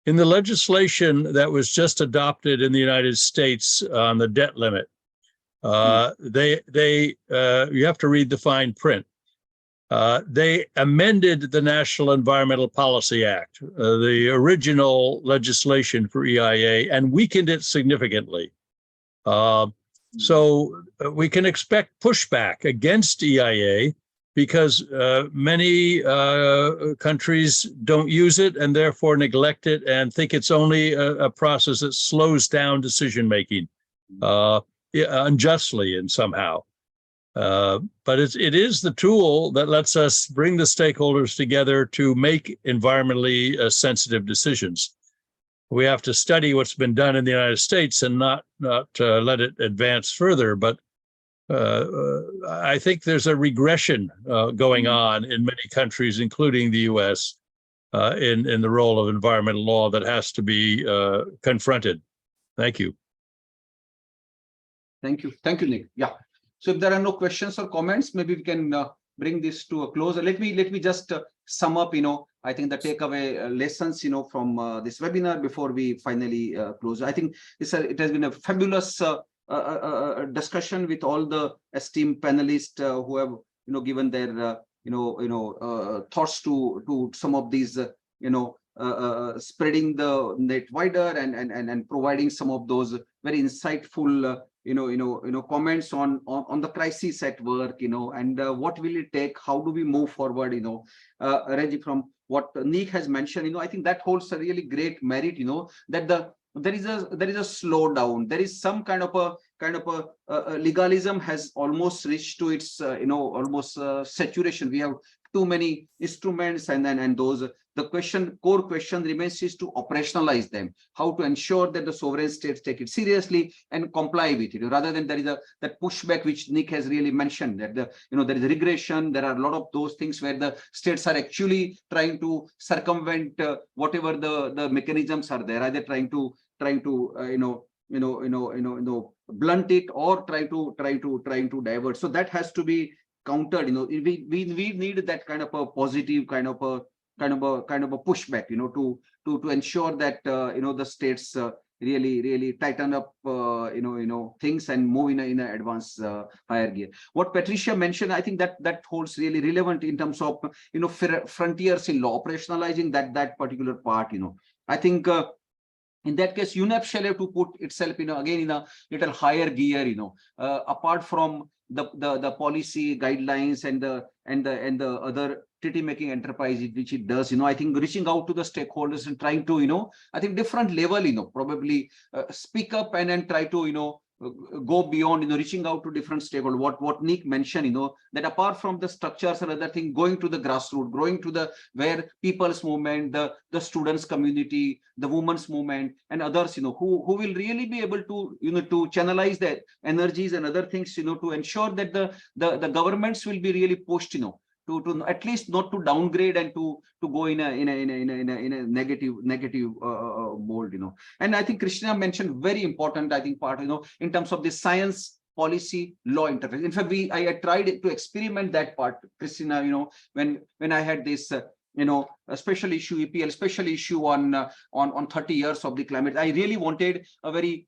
In the legislation that was just adopted in the United States on the debt limit, you have to read the fine print. They amended the National Environmental Policy Act, the original legislation for EIA, and weakened it significantly. So we can expect pushback against EIA because many countries don't use it and therefore neglect it and think it's only a process that slows down decision-making unjustly and somehow. But it is the tool that lets us bring the stakeholders together to make environmentally sensitive decisions. We have to study what's been done in the United States and not let it advance further. But I think there's a regression going on in many countries, including the US, in the role of environmental law that has to be confronted. Thank you. Thank you. Thank you, Nick. Yeah. So if there are no questions or comments, maybe we can bring this to a close. Let me just sum up, I think the takeaway lessons, from this webinar before we finally close. I think it has been a fabulous discussion with all the esteemed panelists who have, given their, thoughts to some of these, spreading the net wider and providing some of those very insightful comments on the crisis at work, and what will it take? How do we move forward? Reggie, from what Nick has mentioned, I think that holds a really great merit, that there is a slowdown. There is some kind of a legalism has almost reached to its almost saturation. We have too many instruments, and those core question remains is to operationalize them, how to ensure that the sovereign states take it seriously and comply with it, rather than there is that pushback which Nick has really mentioned, that there is a regression. There are a lot of those things where the states are actually trying to circumvent whatever the mechanisms are there, either trying to blunt it or trying to divert. So that has to be countered. We need that kind of a positive kind of a pushback, to ensure that the states really tighten up things and move in an advanced higher gear. What Patricia mentioned, I think that holds really relevant in terms of frontiers in law, operationalizing that particular part. I think in that case, UNEP shall have to put itself, again in a little higher gear, apart from the policy guidelines and the other treaty-making enterprise which it does. I think reaching out to the stakeholders and trying to, I think different level, probably speak up and try to, go beyond, reaching out to different stakeholders. What Nick mentioned, that apart from the structures and other things, going to the grassroots, going to where people's movement, the students community, the women's movement, and others, who will really be able to, to channelize their energies and other things, to ensure that the governments will be really pushed, to at least not to downgrade and to go in a negative mold, And I think Krishna mentioned very important, I think, part, in terms of the science policy law interface. In fact, I tried to experiment that part, Christina, when I had this a special issue, EPL special issue on 30 years of the climate. I really wanted a very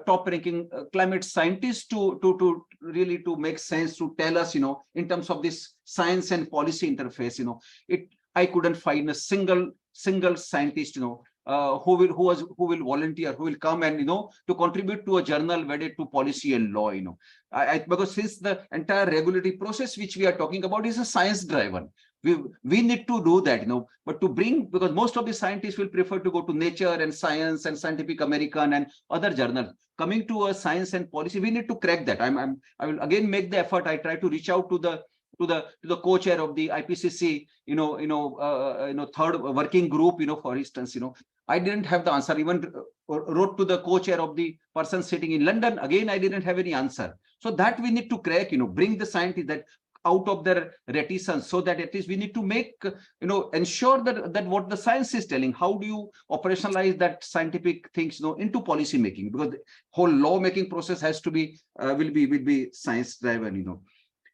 top-ranking climate scientist to really to make sense, to tell us, in terms of this science and policy interface. I couldn't find a single scientist, who will volunteer, who will come and to contribute to a journal wedded to policy and law. Because since the entire regulatory process which we are talking about is a science driven, we need to do that, but to bring, because most of the scientists will prefer to go to Nature and Science and Scientific American and other journals. Coming to a science and policy, we need to crack that. I will again make the effort. I try to reach out to the co-chair of the IPCC, third working group, for instance, I didn't have the answer. Even wrote to the co-chair of the person sitting in London. Again, I didn't have any answer. So that we need to crack, bring the scientists, that out of their reticence, so that at least we need to make, ensure that what the science is telling, how do you operationalize that scientific things, into policy making, because the whole law making process has to be, will be science driven,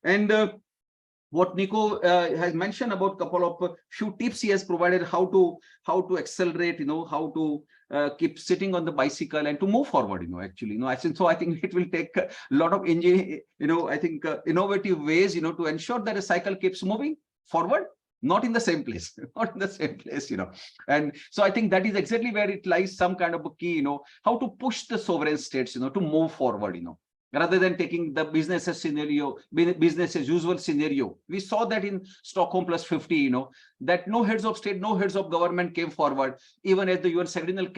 and what Nico has mentioned about a couple of few tips he has provided, how to accelerate, how to keep sitting on the bicycle and to move forward, actually, I think so. I think it will take a lot of innovative ways, to ensure that a cycle keeps moving forward, not in the same place, not in the same place, and so I think that is exactly where it lies, some kind of a key, how to push the sovereign states, to move forward, rather than taking the business as usual scenario. We saw that in Stockholm+50, that no heads of state, no heads of government came forward, even as the UN Secretary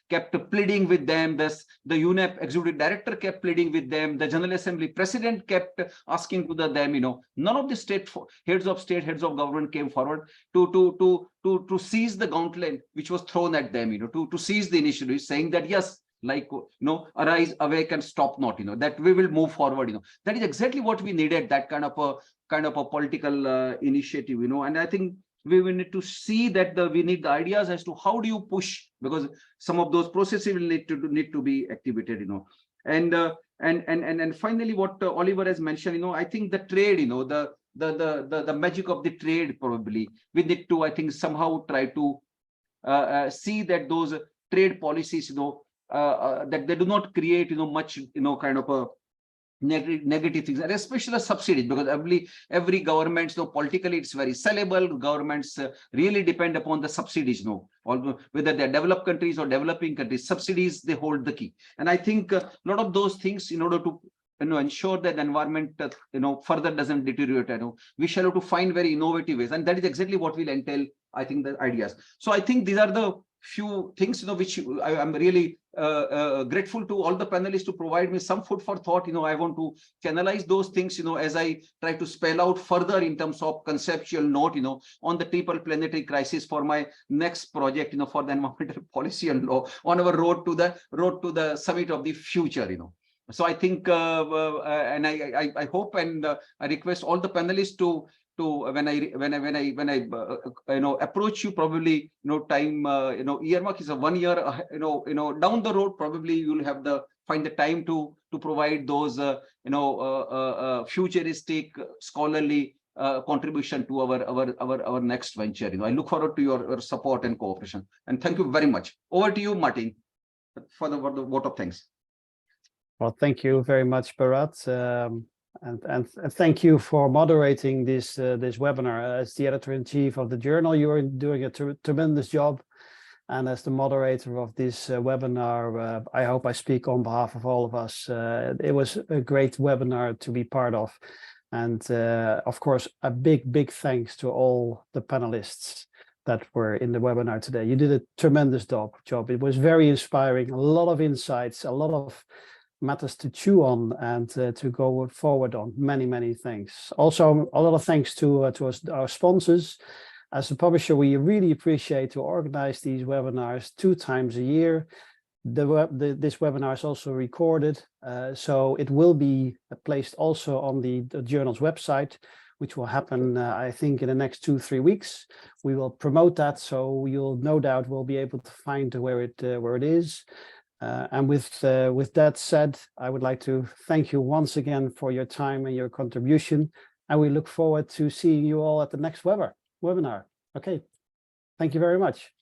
kept pleading with them. The UNEP executive director kept pleading with them. The General Assembly president kept asking to them. None of the heads of government came forward to seize the gauntlet which was thrown at them. To seize the initiative, saying that yes, arise, awake, and stop not, that we will move forward, that is exactly what we needed, that kind of a political initiative, and I think we will need to see that we need the ideas as to how do you push, because some of those processes will need to be activated, and finally, what Oliver has mentioned, I think the trade, the magic of the trade, probably we need to, I think, somehow try to see that those trade policies, that they do not create, much, kind of a negative things, and especially the subsidies, because every government, politically it's very sellable. Governments really depend upon the subsidies, whether they're developed countries or developing countries, subsidies, they hold the key. And I think a lot of those things, in order to ensure that the environment further doesn't deteriorate, we shall have to find very innovative ways, and that is exactly what will entail, I think, the ideas. So I think these are the few things, which I'm really grateful to all the panelists to provide me some food for thought. I want to channelize those things, as I try to spell out further in terms of conceptual note, on the triple planetary crisis for my next project, for the environmental policy and law on our road to the summit of the future, So I think, and I hope, and I request all the panelists to when I approach you, probably time earmark is a 1 year down the road, probably you'll have find the time to provide those futuristic scholarly contribution to our next venture. I look forward to your support and cooperation, and thank you very much. Over to you, Martin, for the vote of thanks. Well, thank you very much, Bharat. And thank you for moderating this webinar. As the editor-in-chief of the journal, you are doing a tremendous job. And as the moderator of this webinar, I hope I speak on behalf of all of us. It was a great webinar to be part of. And of course, a big thanks to all the panelists that were in the webinar today. You did a tremendous job. It was very inspiring, a lot of insights, a lot of matters to chew on, and to go forward on many things. Also, a lot of thanks to our sponsors. As a publisher, we really appreciate to organize these webinars 2 times a year. This webinar is also recorded, so it will be placed also on the journal's website, which will happen, I think, in the next 2-3 weeks. We will promote that, so you'll no doubt will be able to find where it is. And with that said, I would like to thank you once again for your time and your contribution, and we look forward to seeing you all at the next webinar. Okay, thank you very much.